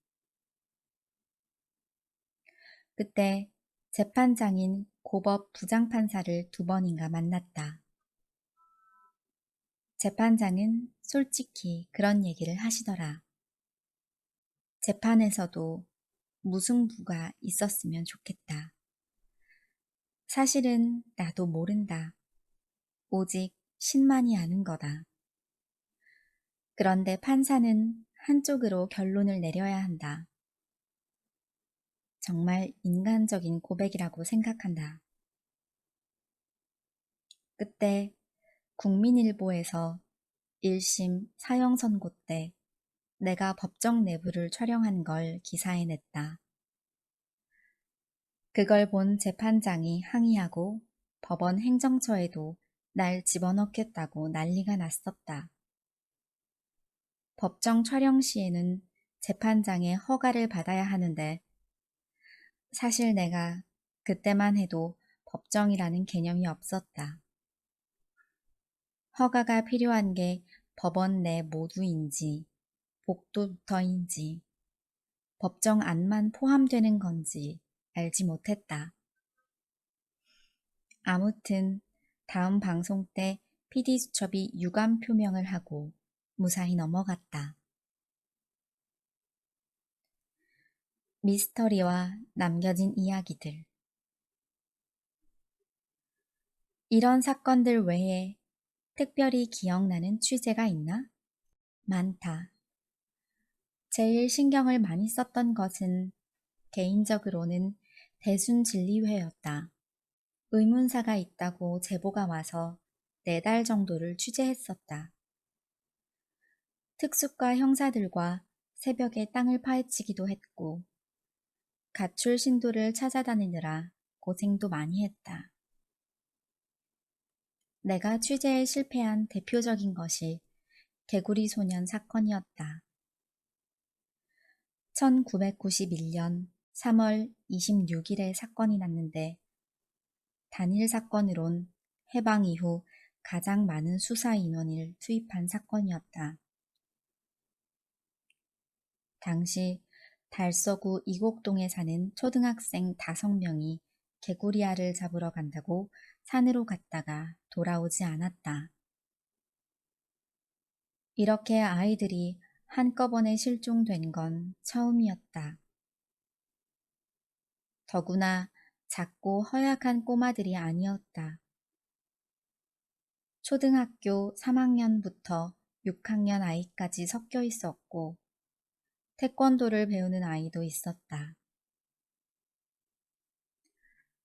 그때 재판장인 고법 부장판사를 2번인가 만났다. 재판장은 솔직히 그런 얘기를 하시더라. 재판에서도 무승부가 있었으면 좋겠다. 사실은 나도 모른다. 오직 신만이 아는 거다. 그런데 판사는 한쪽으로 결론을 내려야 한다. 정말 인간적인 고백이라고 생각한다. 그때 국민일보에서 1심 사형 선고 때 내가 법정 내부를 촬영한 걸 기사에 냈다. 그걸 본 재판장이 항의하고 법원 행정처에도 날 집어넣겠다고 난리가 났었다. 법정 촬영 시에는 재판장의 허가를 받아야 하는데 사실 내가 그때만 해도 법정이라는 개념이 없었다. 허가가 필요한 게 법원 내 모두인지 복도부터인지 법정 안만 포함되는 건지 알지 못했다. 아무튼 다음 방송 때 PD수첩이 유감 표명을 하고 무사히 넘어갔다. 미스터리와 남겨진 이야기들. 이런 사건들 외에 특별히 기억나는 취재가 있나? 많다. 제일 신경을 많이 썼던 것은 개인적으로는 대순진리회였다. 의문사가 있다고 제보가 와서 4달 정도를 취재했었다. 특수과 형사들과 새벽에 땅을 파헤치기도 했고 가출 신도를 찾아다니느라 고생도 많이 했다. 내가 취재에 실패한 대표적인 것이 개구리 소년 사건이었다. 1991년 3월 26일에 사건이 났는데 단일 사건으론 해방 이후 가장 많은 수사 인원을 투입한 사건이었다. 당시 달서구 이곡동에 사는 초등학생 5명이 개구리알을 잡으러 간다고 산으로 갔다가 돌아오지 않았다. 이렇게 아이들이 한꺼번에 실종된 건 처음이었다. 더구나 작고 허약한 꼬마들이 아니었다. 초등학교 3학년부터 6학년 아이까지 섞여 있었고 태권도를 배우는 아이도 있었다.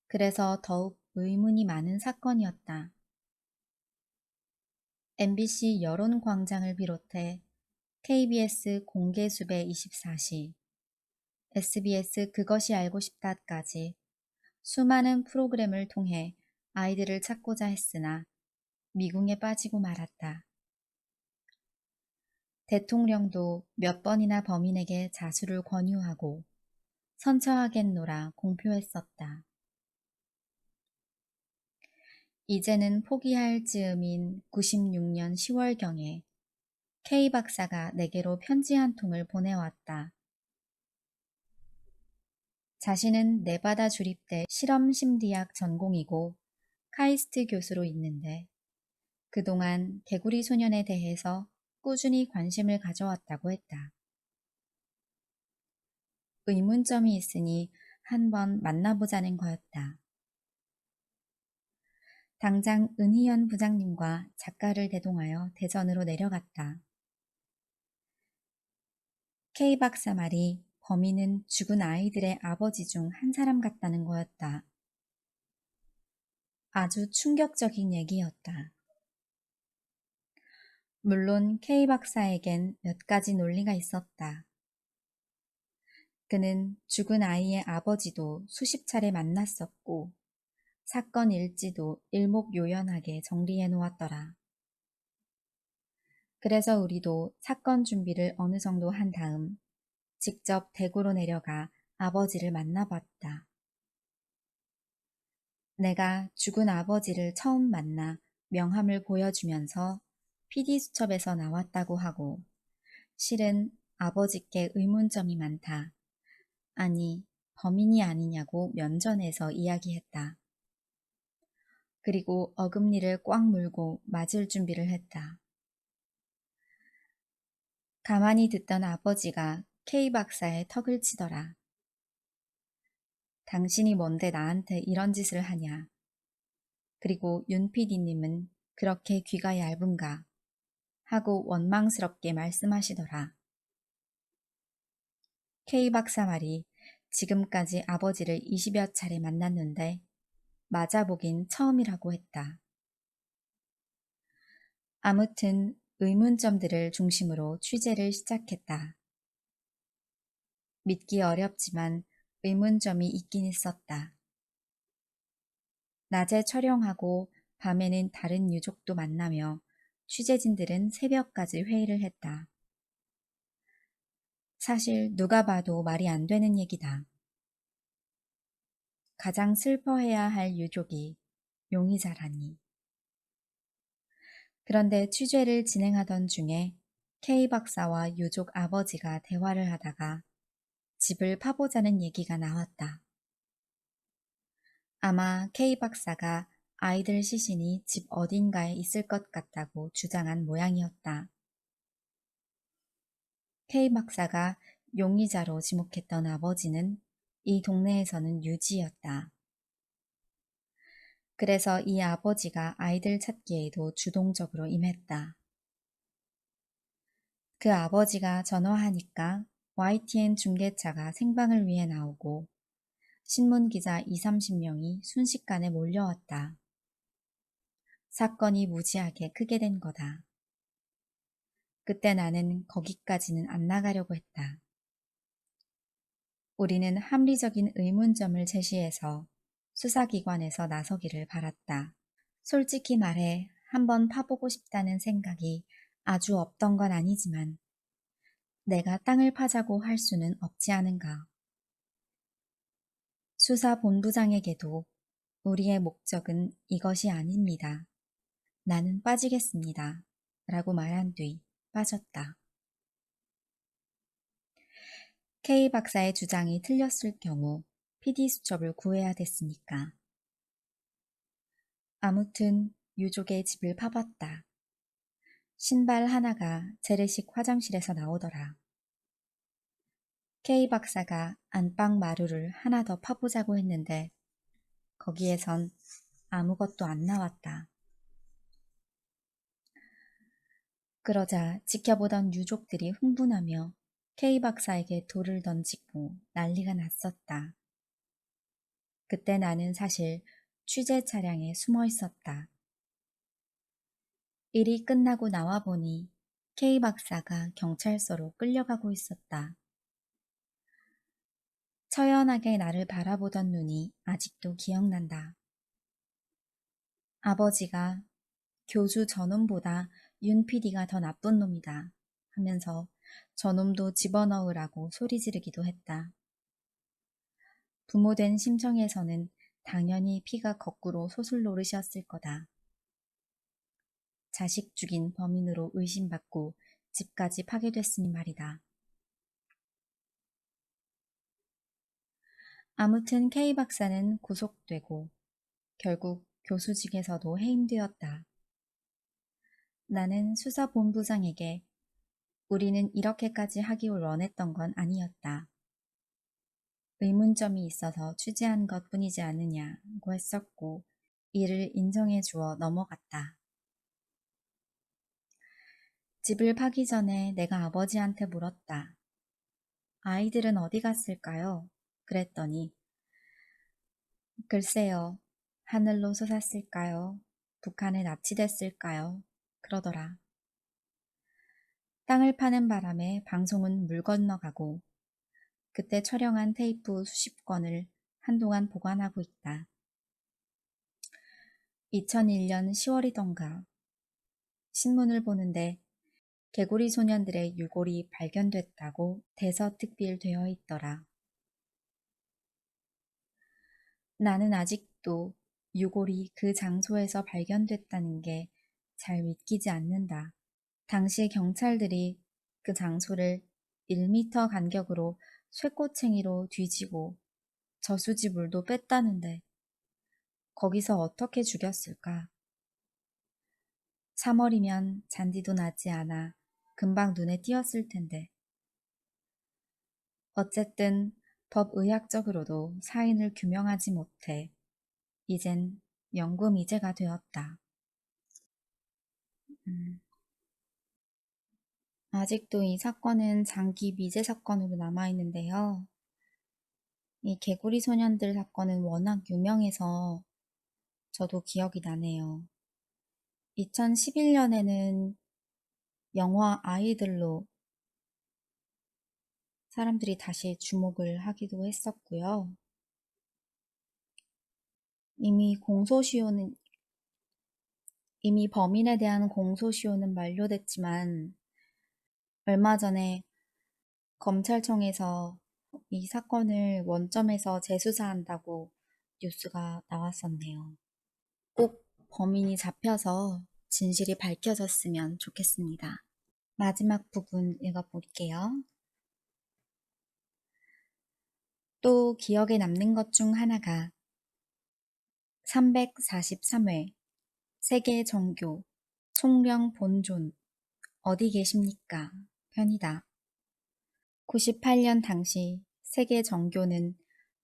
그래서 더욱 의문이 많은 사건이었다. MBC 여론광장을 비롯해 KBS 공개수배 24시, SBS 그것이 알고 싶다까지 수많은 프로그램을 통해 아이들을 찾고자 했으나 미궁에 빠지고 말았다. 대통령도 몇 번이나 범인에게 자수를 권유하고 선처하겠노라 공표했었다. 이제는 포기할 즈음인 96년 10월경에 K 박사가 내게로 편지 한 통을 보내왔다. 자신은 네바다 주립대 실험심리학 전공이고 카이스트 교수로 있는데 그동안 개구리 소년에 대해서 꾸준히 관심을 가져왔다고 했다. 의문점이 있으니 한번 만나보자는 거였다. 당장 은희연 부장님과 작가를 대동하여 대전으로 내려갔다. K 박사 말이 범인은 죽은 아이들의 아버지 중 한 사람 같다는 거였다. 아주 충격적인 얘기였다. 물론 K 박사에겐 몇 가지 논리가 있었다. 그는 죽은 아이의 아버지도 수십 차례 만났었고 사건 일지도 일목요연하게 정리해 놓았더라. 그래서 우리도 사건 준비를 어느 정도 한 다음 직접 대구로 내려가 아버지를 만나봤다. 내가 죽은 아버지를 처음 만나 명함을 보여주면서 PD수첩에서 나왔다고 하고 실은 아버지께 의문점이 많다. 아니, 범인이 아니냐고 면전에서 이야기했다. 그리고 어금니를 꽉 물고 맞을 준비를 했다. 가만히 듣던 아버지가 K 박사의 턱을 치더라. 당신이 뭔데 나한테 이런 짓을 하냐. 그리고 윤 PD님은 그렇게 귀가 얇은가 하고 원망스럽게 말씀하시더라. K 박사 말이 지금까지 아버지를 20여 차례 만났는데 맞아보긴 처음이라고 했다. 아무튼 의문점들을 중심으로 취재를 시작했다. 믿기 어렵지만 의문점이 있긴 있었다. 낮에 촬영하고 밤에는 다른 유족도 만나며 취재진들은 새벽까지 회의를 했다. 사실 누가 봐도 말이 안 되는 얘기다. 가장 슬퍼해야 할 유족이 용의자라니. 그런데 취재를 진행하던 중에 K 박사와 유족 아버지가 대화를 하다가 집을 파보자는 얘기가 나왔다. 아마 K 박사가 아이들 시신이 집 어딘가에 있을 것 같다고 주장한 모양이었다. K 박사가 용의자로 지목했던 아버지는 이 동네에서는 유지였다. 그래서 이 아버지가 아이들 찾기에도 주동적으로 임했다. 그 아버지가 전화하니까 YTN 중계차가 생방을 위해 나오고 신문기자 20-30명이 순식간에 몰려왔다. 사건이 무지하게 크게 된 거다. 그때 나는 거기까지는 안 나가려고 했다. 우리는 합리적인 의문점을 제시해서 수사기관에서 나서기를 바랐다. 솔직히 말해 한번 파보고 싶다는 생각이 아주 없던 건 아니지만 내가 땅을 파자고 할 수는 없지 않은가. 수사본부장에게도 우리의 목적은 이것이 아닙니다. 나는 빠지겠습니다. 라고 말한 뒤 빠졌다. K 박사의 주장이 틀렸을 경우 PD수첩을 구해야 됐으니까. 아무튼 유족의 집을 파봤다. 신발 하나가 재래식 화장실에서 나오더라. K 박사가 안방 마루를 하나 더 파보자고 했는데 거기에선 아무것도 안 나왔다. 그러자 지켜보던 유족들이 흥분하며 K 박사에게 돌을 던지고 난리가 났었다. 그때 나는 사실 취재 차량에 숨어 있었다. 일이 끝나고 나와 보니 K 박사가 경찰서로 끌려가고 있었다. 처연하게 나를 바라보던 눈이 아직도 기억난다. 아버지가 교수 저놈보다 윤 PD가 더 나쁜 놈이다 하면서 저놈도 집어넣으라고 소리 지르기도 했다. 부모된 심정에서는 당연히 피가 거꾸로 솟을 노릇이었을 거다. 자식 죽인 범인으로 의심받고 집까지 파괴됐으니 말이다. 아무튼 K 박사는 구속되고 결국 교수직에서도 해임되었다. 나는 수사본부장에게 우리는 이렇게까지 하기를 원했던 건 아니었다. 의문점이 있어서 취재한 것 뿐이지 않느냐고 했었고 이를 인정해 주어 넘어갔다. 집을 파기 전에 내가 아버지한테 물었다. 아이들은 어디 갔을까요? 그랬더니 글쎄요. 하늘로 솟았을까요? 북한에 납치됐을까요? 그러더라. 땅을 파는 바람에 방송은 물 건너가고 그때 촬영한 테이프 수십 건을 한동안 보관하고 있다. 2001년 10월이던가 신문을 보는데 개구리 소년들의 유골이 발견됐다고 대서특필되어 있더라. 나는 아직도 유골이 그 장소에서 발견됐다는 게 잘 믿기지 않는다. 당시 경찰들이 그 장소를 1m 간격으로 쇠꼬챙이로 뒤지고 저수지 물도 뺐다는데 거기서 어떻게 죽였을까? 3월이면 잔디도 나지 않아 금방 눈에 띄었을 텐데. 어쨌든 법의학적으로도 사인을 규명하지 못해 이젠 영구미제가 되었다. 아직도 이 사건은 장기 미제 사건으로 남아있는데요. 이 개구리 소년들 사건은 워낙 유명해서 저도 기억이 나네요. 2011년에는 영화 아이들로 사람들이 다시 주목을 하기도 했었고요. 이미 범인에 대한 공소시효는 만료됐지만 얼마 전에 검찰청에서 이 사건을 원점에서 재수사한다고 뉴스가 나왔었네요. 꼭 범인이 잡혀서 진실이 밝혀졌으면 좋겠습니다. 마지막 부분 읽어볼게요. 또 기억에 남는 것 중 하나가 343회 세계 정교 총령 본존 어디 계십니까? 편이다. 98년 당시 세계 정교는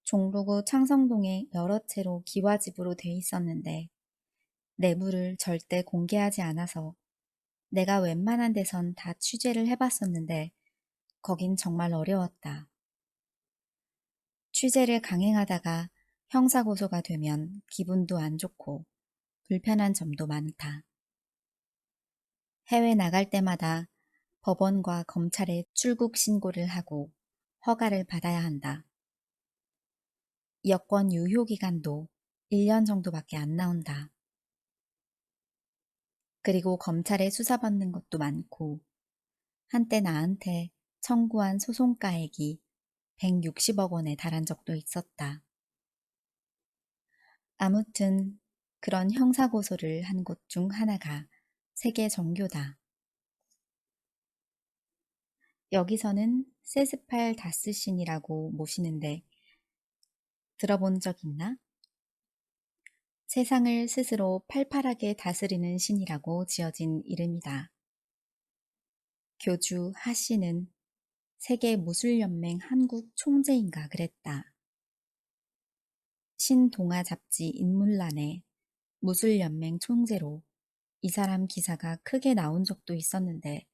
종로구 창성동에 여러 채로 기와집으로 돼 있었는데 내부를 절대 공개하지 않아서 내가 웬만한 데선 다 취재를 해봤었는데 거긴 정말 어려웠다. 취재를 강행하다가 형사고소가 되면 기분도 안 좋고 불편한 점도 많다. 해외 나갈 때마다 법원과 검찰에 출국 신고를 하고 허가를 받아야 한다. 여권 유효 기간도 1년 정도밖에 안 나온다. 그리고 검찰에 수사받는 것도 많고 한때 나한테 청구한 소송가액이 160억 원에 달한 적도 있었다. 아무튼 그런 형사고소를 한 곳 중 하나가 세계 정교다. 여기서는 세스팔 다스신이라고 모시는데 들어본 적 있나? 세상을 스스로 팔팔하게 다스리는 신이라고 지어진 이름이다. 교주 하씨는 세계무술연맹 한국 총재인가 그랬다. 신동아 잡지 인물란에 무술연맹 총재로 이 사람 기사가 크게 나온 적도 있었는데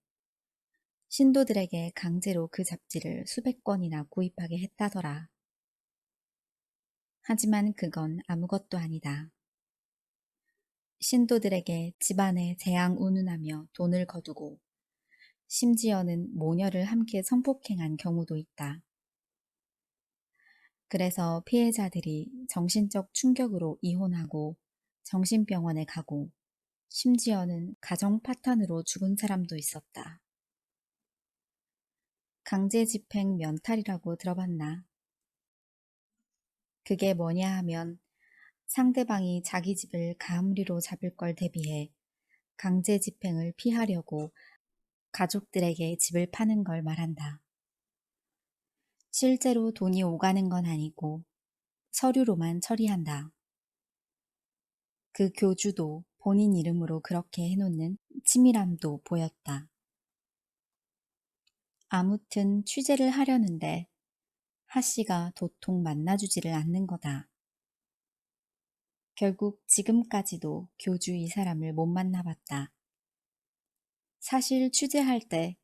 신도들에게 강제로 그 잡지를 수백 권이나 구입하게 했다더라. 하지만 그건 아무것도 아니다. 신도들에게 집안에 재앙 운운하며 돈을 거두고 심지어는 모녀를 함께 성폭행한 경우도 있다. 그래서 피해자들이 정신적 충격으로 이혼하고 정신병원에 가고 심지어는 가정 파탄으로 죽은 사람도 있었다. 강제집행 면탈이라고 들어봤나? 그게 뭐냐 하면 상대방이 자기 집을 가음리로 잡을 걸 대비해 강제집행을 피하려고 가족들에게 집을 파는 걸 말한다. 실제로 돈이 오가는 건 아니고 서류로만 처리한다. 그 교주도 본인 이름으로 그렇게 해놓는 치밀함도 보였다. 아무튼 취재를 하려는데 하씨가 도통 만나주지를 않는 거다. 결국 지금까지도 교주 이 사람을 못 만나봤다. 사실 취재할 때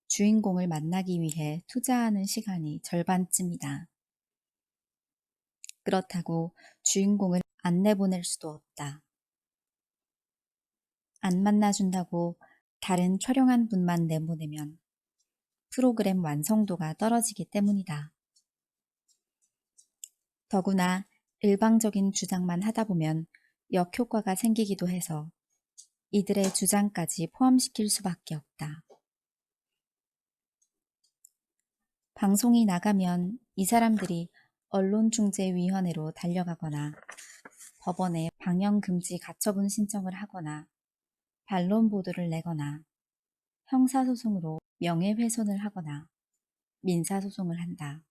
주인공을 만나기 위해 투자하는 시간이 절반쯤이다. 그렇다고 주인공을 안 내보낼 수도 없다. 안 만나준다고 다른 촬영한 분만 내보내면 프로그램 완성도가 떨어지기 때문이다. 더구나 일방적인 주장만 하다 보면 역효과가 생기기도 해서 이들의 주장까지 포함시킬 수밖에 없다. 방송이 나가면 이 사람들이 언론중재위원회로 달려가거나 법원에 방영금지 가처분 신청을 하거나 반론 보도를 내거나 형사소송으로 명예훼손을 하거나 민사소송을 한다.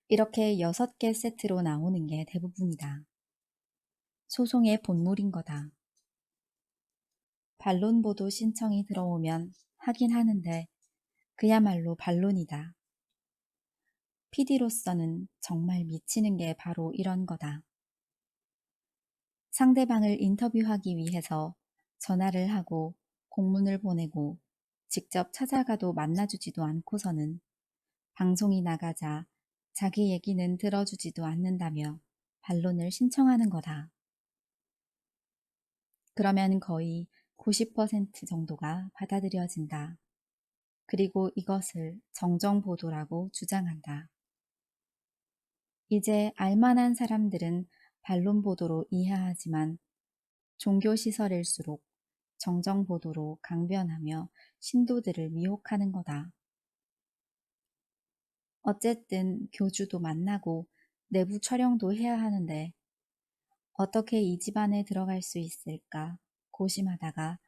이렇게 6개 세트로 나오는 게 대부분이다. 소송의 본물인 거다. 반론보도 신청이 들어오면 하긴 하는데 그야말로 반론이다. PD로서는 정말 미치는 게 바로 이런 거다. 상대방을 인터뷰하기 위해서 전화를 하고 공문을 보내고 직접 찾아가도 만나주지도 않고서는 방송이 나가자 자기 얘기는 들어주지도 않는다며 반론을 신청하는 거다. 그러면 거의 90% 정도가 받아들여진다. 그리고 이것을 정정보도라고 주장한다. 이제 알만한 사람들은 반론보도로 이해하지만 종교시설일수록 정정보도로 강변하며 신도들을 미혹하는 거다. 어쨌든 교주도 만나고 내부 촬영도 해야 하는데 어떻게 이 집안에 들어갈 수 있을까 고심하다가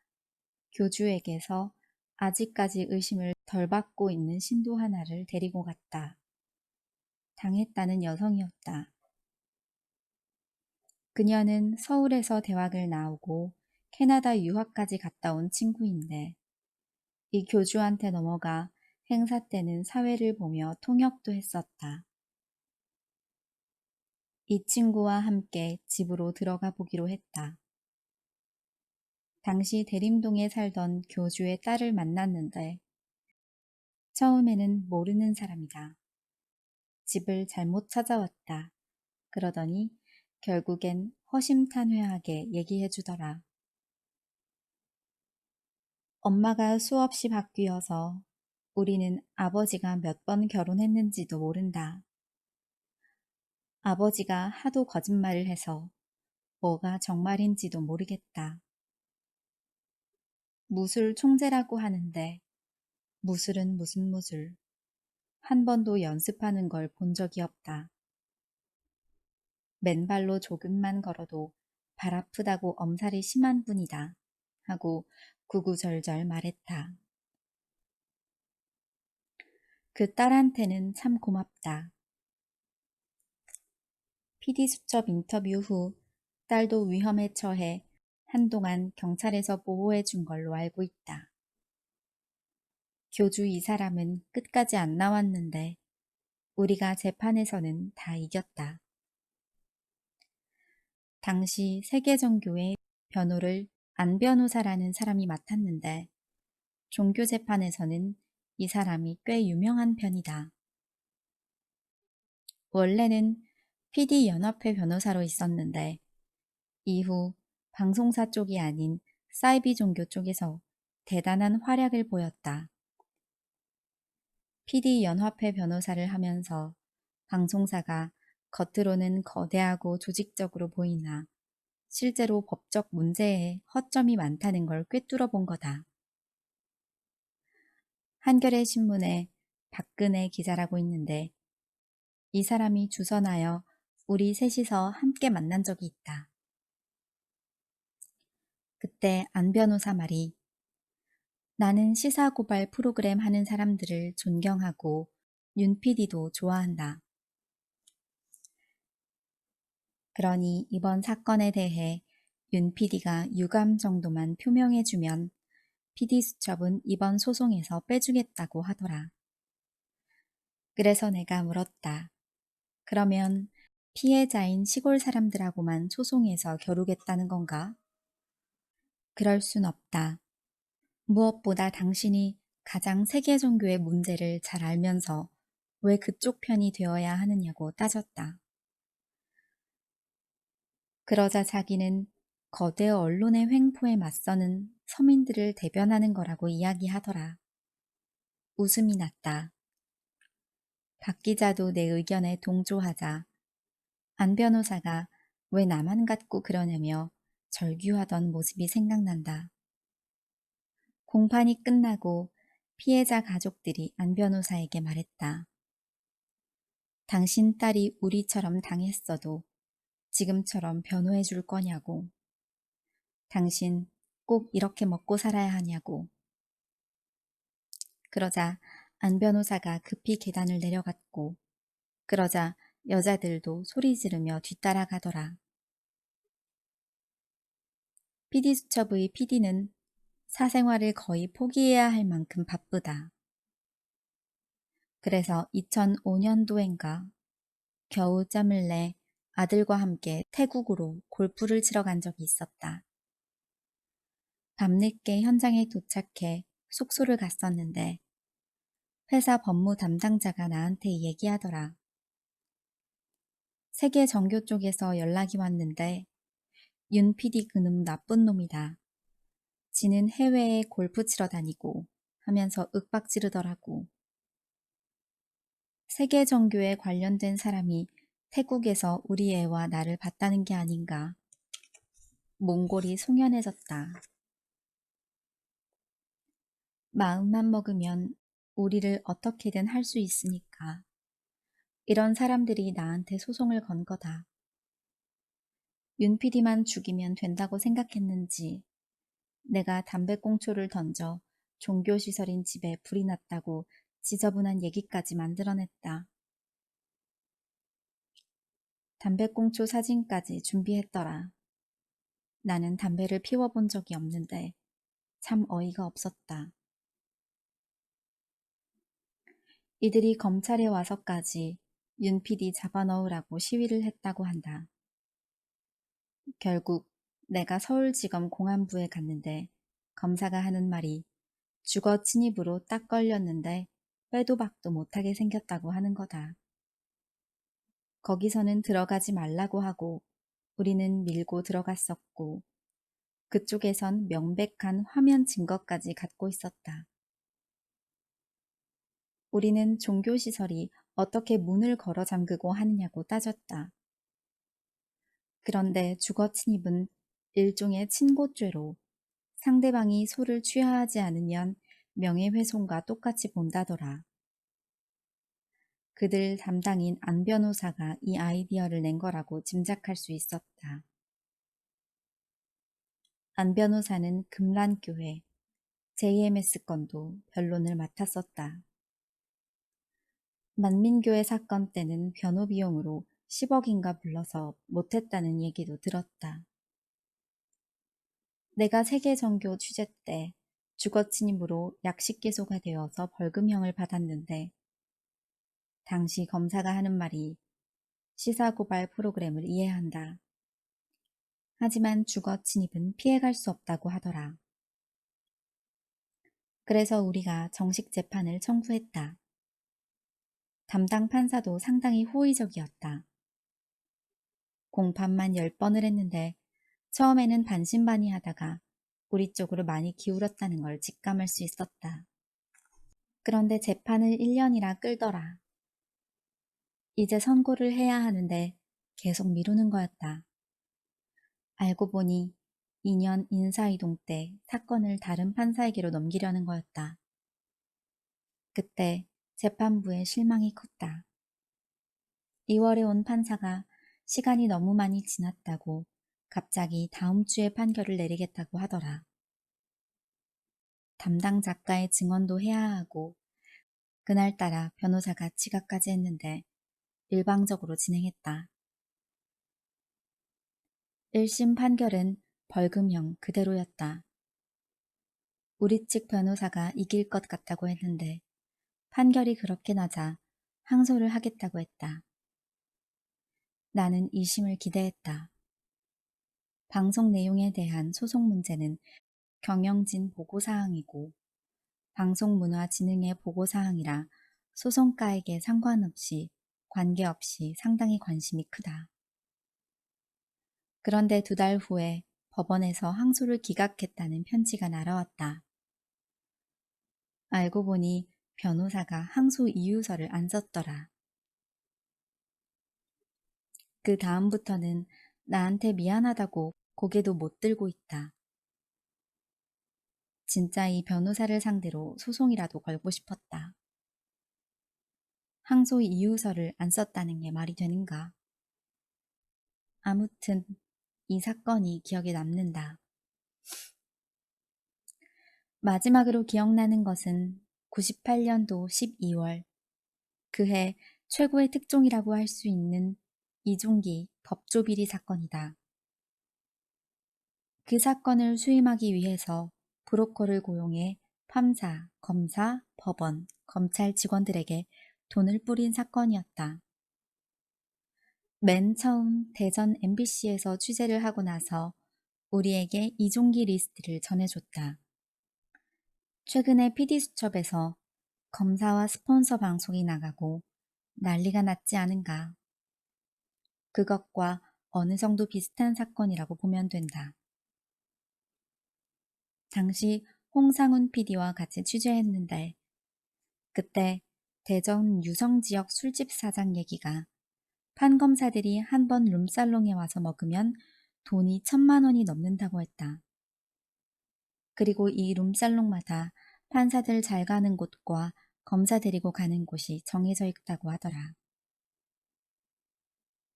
교주에게서 아직까지 의심을 덜 받고 있는 신도 하나를 데리고 갔다. 당했다는 여성이었다. 그녀는 서울에서 대학을 나오고 캐나다 유학까지 갔다 온 친구인데 이 교주한테 넘어가 행사 때는 사회를 보며 통역도 했었다. 이 친구와 함께 집으로 들어가 보기로 했다. 당시 대림동에 살던 교주의 딸을 만났는데 처음에는 모르는 사람이다. 집을 잘못 찾아왔다. 그러더니 결국엔 허심탄회하게 얘기해주더라. 엄마가 수없이 바뀌어서 우리는 아버지가 몇 번 결혼했는지도 모른다. 아버지가 하도 거짓말을 해서 뭐가 정말인지도 모르겠다. 무술 총재라고 하는데 무술은 무슨 무술. 한 번도 연습하는 걸 본 적이 없다. 맨발로 조금만 걸어도 발 아프다고 엄살이 심한 분이다. 하고 구구절절 말했다. 그 딸한테는 참 고맙다. PD수첩 인터뷰 후 딸도 위험에 처해 한동안 경찰에서 보호해 준 걸로 알고 있다. 교주 이 사람은 끝까지 안 나왔는데 우리가 재판에서는 다 이겼다. 당시 세계정교회 변호를 안 변호사라는 사람이 맡았는데 종교재판에서는 이 사람이 꽤 유명한 편이다. 원래는 PD연합회 변호사로 있었는데 이후 방송사 쪽이 아닌 사이비 종교 쪽에서 대단한 활약을 보였다. PD연합회 변호사를 하면서 방송사가 겉으로는 거대하고 조직적으로 보이나 실제로 법적 문제에 허점이 많다는 걸 꿰뚫어 본 거다. 한겨레 신문에 박근혜 기자라고 있는데 이 사람이 주선하여 우리 셋이서 함께 만난 적이 있다. 그때 안 변호사 말이 나는 시사고발 프로그램 하는 사람들을 존경하고 윤 PD도 좋아한다. 그러니 이번 사건에 대해 윤 PD가 유감 정도만 표명해주면 PD 수첩은 이번 소송에서 빼주겠다고 하더라. 그래서 내가 물었다. 그러면 피해자인 시골 사람들하고만 소송에서 겨루겠다는 건가? 그럴 순 없다. 무엇보다 당신이 가장 세계 종교의 문제를 잘 알면서 왜 그쪽 편이 되어야 하느냐고 따졌다. 그러자 자기는 거대 언론의 횡포에 맞서는 서민들을 대변하는 거라고 이야기하더라. 웃음이 났다. 박 기자도 내 의견에 동조하자 안 변호사가 왜 나만 갖고 그러냐며 절규하던 모습이 생각난다. 공판이 끝나고 피해자 가족들이 안 변호사에게 말했다. 당신 딸이 우리처럼 당했어도 지금처럼 변호해 줄 거냐고. 당신 꼭 이렇게 먹고 살아야 하냐고. 그러자 안 변호사가 급히 계단을 내려갔고 그러자 여자들도 소리 지르며 뒤따라가더라. PD수첩의 PD는 사생활을 거의 포기해야 할 만큼 바쁘다. 그래서 2005년도엔가 겨우 짬을 내 아들과 함께 태국으로 골프를 치러 간 적이 있었다. 밤늦게 현장에 도착해 숙소를 갔었는데 회사 법무 담당자가 나한테 얘기하더라. 세계 정교 쪽에서 연락이 왔는데 윤 PD 그놈 나쁜 놈이다. 지는 해외에 골프 치러 다니고 하면서 윽박 지르더라고. 세계 정교에 관련된 사람이 태국에서 우리 애와 나를 봤다는 게 아닌가. 몽골이 송연해졌다. 마음만 먹으면 우리를 어떻게든 할 수 있으니까. 이런 사람들이 나한테 소송을 건 거다. 윤 PD만 죽이면 된다고 생각했는지 내가 담배꽁초를 던져 종교시설인 집에 불이 났다고 지저분한 얘기까지 만들어냈다. 담배꽁초 사진까지 준비했더라. 나는 담배를 피워본 적이 없는데 참 어이가 없었다. 이들이 검찰에 와서까지 윤 PD 잡아넣으라고 시위를 했다고 한다. 결국 내가 서울지검 공안부에 갔는데 검사가 하는 말이 주거 침입으로 딱 걸렸는데 빼도 박도 못하게 생겼다고 하는 거다. 거기서는 들어가지 말라고 하고 우리는 밀고 들어갔었고 그쪽에선 명백한 화면 증거까지 갖고 있었다. 우리는 종교시설이 어떻게 문을 걸어 잠그고 하느냐고 따졌다. 그런데 주거 침입은 일종의 친고죄로 상대방이 소를 취하하지 않으면 명예훼손과 똑같이 본다더라. 그들 담당인 안 변호사가 이 아이디어를 낸 거라고 짐작할 수 있었다. 안 변호사는 금란교회, JMS 건도 변론을 맡았었다. 만민교회 사건 때는 변호 비용으로 10억인가 불러서 못했다는 얘기도 들었다. 내가 세계정교 취재 때 주거침입으로 약식기소가 되어서 벌금형을 받았는데 당시 검사가 하는 말이 시사고발 프로그램을 이해한다. 하지만 주거침입은 피해갈 수 없다고 하더라. 그래서 우리가 정식 재판을 청구했다. 담당 판사도 상당히 호의적이었다. 공판만 10번을 했는데 처음에는 반신반의하다가 우리 쪽으로 많이 기울었다는 걸 직감할 수 있었다. 그런데 재판을 1년이나 끌더라. 이제 선고를 해야 하는데 계속 미루는 거였다. 알고 보니 2년 인사이동 때 사건을 다른 판사에게로 넘기려는 거였다. 그때 재판부의 실망이 컸다. 2월에 온 판사가 시간이 너무 많이 지났다고 갑자기 다음 주에 판결을 내리겠다고 하더라. 담당 작가의 증언도 해야 하고 그날따라 변호사가 지각까지 했는데 일방적으로 진행했다. 1심 판결은 벌금형 그대로였다. 우리 측 변호사가 이길 것 같다고 했는데 판결이 그렇게 나자 항소를 하겠다고 했다. 나는 2심을 기대했다. 방송 내용에 대한 소송 문제는 경영진 보고사항이고 방송문화진흥의 보고사항이라 소송가에게 상관없이 관계없이 상당히 관심이 크다. 그런데 2달 후에 법원에서 항소를 기각했다는 편지가 날아왔다. 알고 보니 변호사가 항소 이유서를 안 썼더라. 그 다음부터는 나한테 미안하다고 고개도 못 들고 있다. 진짜 이 변호사를 상대로 소송이라도 걸고 싶었다. 항소 이유서를 안 썼다는 게 말이 되는가? 아무튼 이 사건이 기억에 남는다. 마지막으로 기억나는 것은 98년도 12월 그해 최고의 특종이라고 할 수 있는 이중기 법조비리 사건이다. 그 사건을 수임하기 위해서 브로커를 고용해 판사, 검사, 법원, 검찰 직원들에게 돈을 뿌린 사건이었다. 맨 처음 대전 MBC에서 취재를 하고 나서 우리에게 이종기 리스트를 전해줬다. 최근에 PD수첩에서 검사와 스폰서 방송이 나가고 난리가 났지 않은가. 그것과 어느 정도 비슷한 사건이라고 보면 된다. 당시 홍상훈 PD와 같이 취재했는데 그때 대전 유성지역 술집 사장 얘기가 판검사들이 한 번 룸살롱에 와서 먹으면 돈이 1,000만 원이 넘는다고 했다. 그리고 이 룸살롱마다 판사들 잘 가는 곳과 검사 데리고 가는 곳이 정해져 있다고 하더라.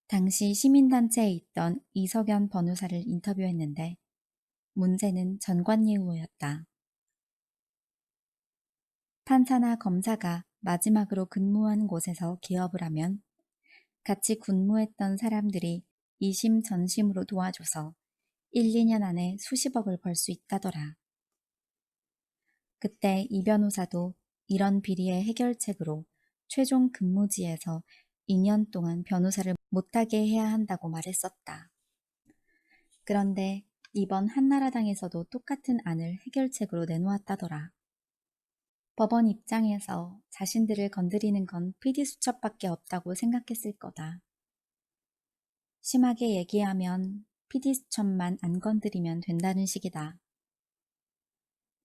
당시 시민단체에 있던 이석연 변호사를 인터뷰했는데 문제는 전관예우였다. 판사나 검사가 마지막으로 근무한 곳에서 개업을 하면 같이 근무했던 사람들이 2심 전심으로 도와줘서 1, 2년 안에 수십억을 벌 수 있다더라. 그때 이 변호사도 이런 비리의 해결책으로 최종 근무지에서 2년 동안 변호사를 못하게 해야 한다고 말했었다. 그런데 이번 한나라당에서도 똑같은 안을 해결책으로 내놓았다더라. 법원 입장에서 자신들을 건드리는 건 PD수첩밖에 없다고 생각했을 거다. 심하게 얘기하면 PD수첩만 안 건드리면 된다는 식이다.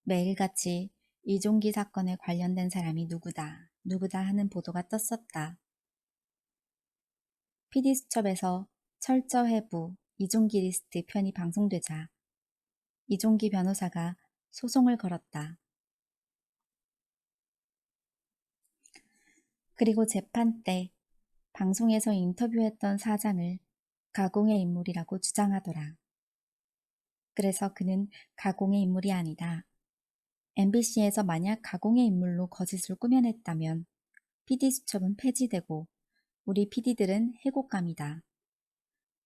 매일같이 이종기 사건에 관련된 사람이 누구다 하는 보도가 떴었다. PD수첩에서 철저해부 이종기 리스트 편이 방송되자 이종기 변호사가 소송을 걸었다. 그리고 재판 때 방송에서 인터뷰했던 사장을 가공의 인물이라고 주장하더라. 그래서 그는 가공의 인물이 아니다. MBC에서 만약 가공의 인물로 거짓을 꾸며냈다면 PD수첩은 폐지되고 우리 PD들은 해고감이다.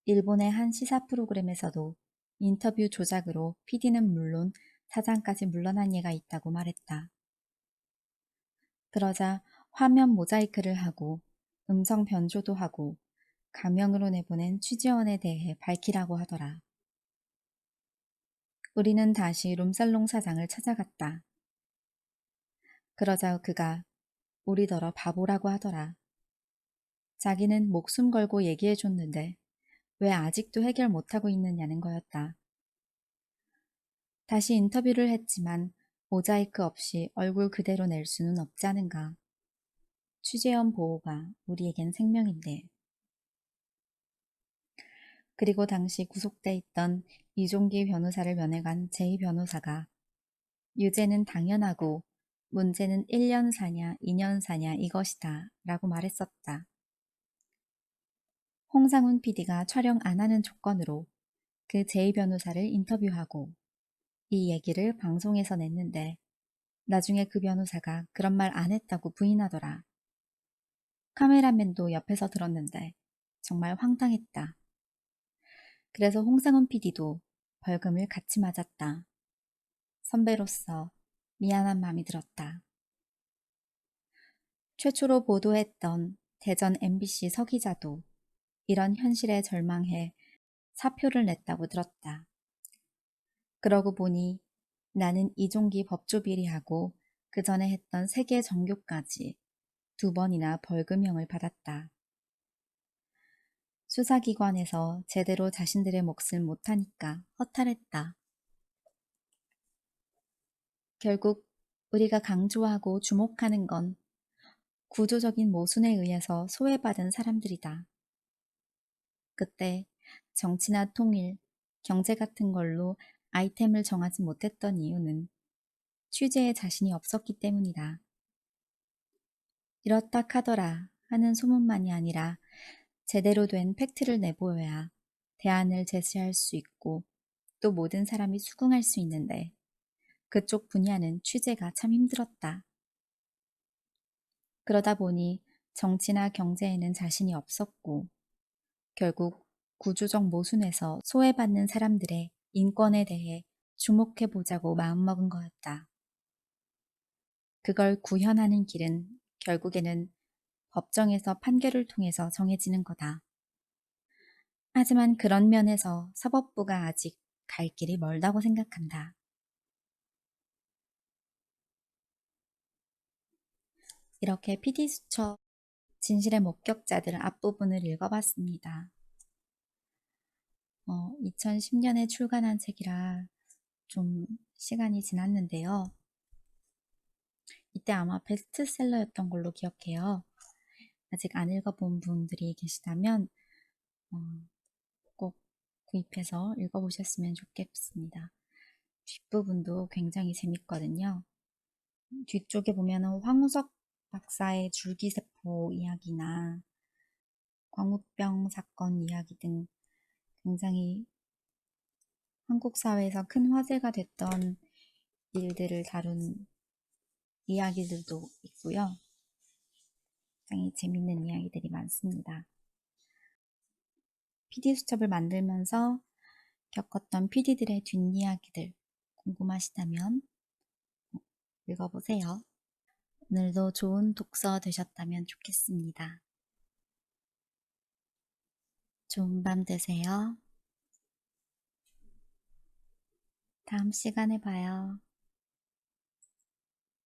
일본의 한 시사 프로그램에서도 인터뷰 조작으로 PD는 물론 사장까지 물러난 예가 있다고 말했다. 그러자 화면 모자이크를 하고 음성 변조도 하고 가명으로 내보낸 취재원에 대해 밝히라고 하더라. 우리는 다시 룸살롱 사장을 찾아갔다. 그러자 그가 우리더러 바보라고 하더라. 자기는 목숨 걸고 얘기해줬는데 왜 아직도 해결 못하고 있느냐는 거였다. 다시 인터뷰를 했지만 모자이크 없이 얼굴 그대로 낼 수는 없지 않은가. 취재원 보호가 우리에겐 생명인데. 그리고 당시 구속돼 있던 이종기 변호사를 면회간 제 변호사가 유죄는 당연하고 문제는 1년 사냐 2년 사냐 이것이다 라고 말했었다. 홍상훈 PD가 촬영 안 하는 조건으로 그 제 변호사를 인터뷰하고 이 얘기를 방송에서 냈는데 나중에 그 변호사가 그런 말 안 했다고 부인하더라. 카메라맨도 옆에서 들었는데 정말 황당했다. 그래서 홍상훈 PD도 벌금을 같이 맞았다. 선배로서 미안한 마음이 들었다. 최초로 보도했던 대전 MBC 서 기자도 이런 현실에 절망해 사표를 냈다고 들었다. 그러고 보니 나는 이종기 법조비리하고 그 전에 했던 세계 정교까지 2번이나 벌금형을 받았다. 수사기관에서 제대로 자신들의 몫을 못하니까 허탈했다. 결국 우리가 강조하고 주목하는 건 구조적인 모순에 의해서 소외받은 사람들이다. 그때 정치나 통일, 경제 같은 걸로 아이템을 정하지 못했던 이유는 취재에 자신이 없었기 때문이다. 이렇다 카더라 하는 소문만이 아니라 제대로 된 팩트를 내보여야 대안을 제시할 수 있고 또 모든 사람이 수긍할 수 있는데 그쪽 분야는 취재가 참 힘들었다. 그러다 보니 정치나 경제에는 자신이 없었고 결국 구조적 모순에서 소외받는 사람들의 인권에 대해 주목해보자고 마음먹은 거였다. 그걸 구현하는 길은 결국에는 법정에서 판결을 통해서 정해지는 거다. 하지만 그런 면에서 사법부가 아직 갈 길이 멀다고 생각한다. 이렇게 PD수첩 진실의 목격자들 앞부분을 읽어봤습니다. 2010년에 출간한 책이라 좀 시간이 지났는데요. 이때 아마 베스트셀러였던 걸로 기억해요. 아직 안 읽어본 분들이 계시다면 꼭 구입해서 읽어보셨으면 좋겠습니다. 뒷부분도 굉장히 재밌거든요. 뒤쪽에 보면은 황우석 박사의 줄기세포 이야기나 광우병 사건 이야기 등 굉장히 한국 사회에서 큰 화제가 됐던 일들을 다룬 이야기들도 있고요. 굉장히 재밌는 이야기들이 많습니다. PD수첩을 만들면서 겪었던 PD들의 뒷이야기들 궁금하시다면 읽어보세요. 오늘도 좋은 독서 되셨다면 좋겠습니다. 좋은 밤 되세요. 다음 시간에 봐요.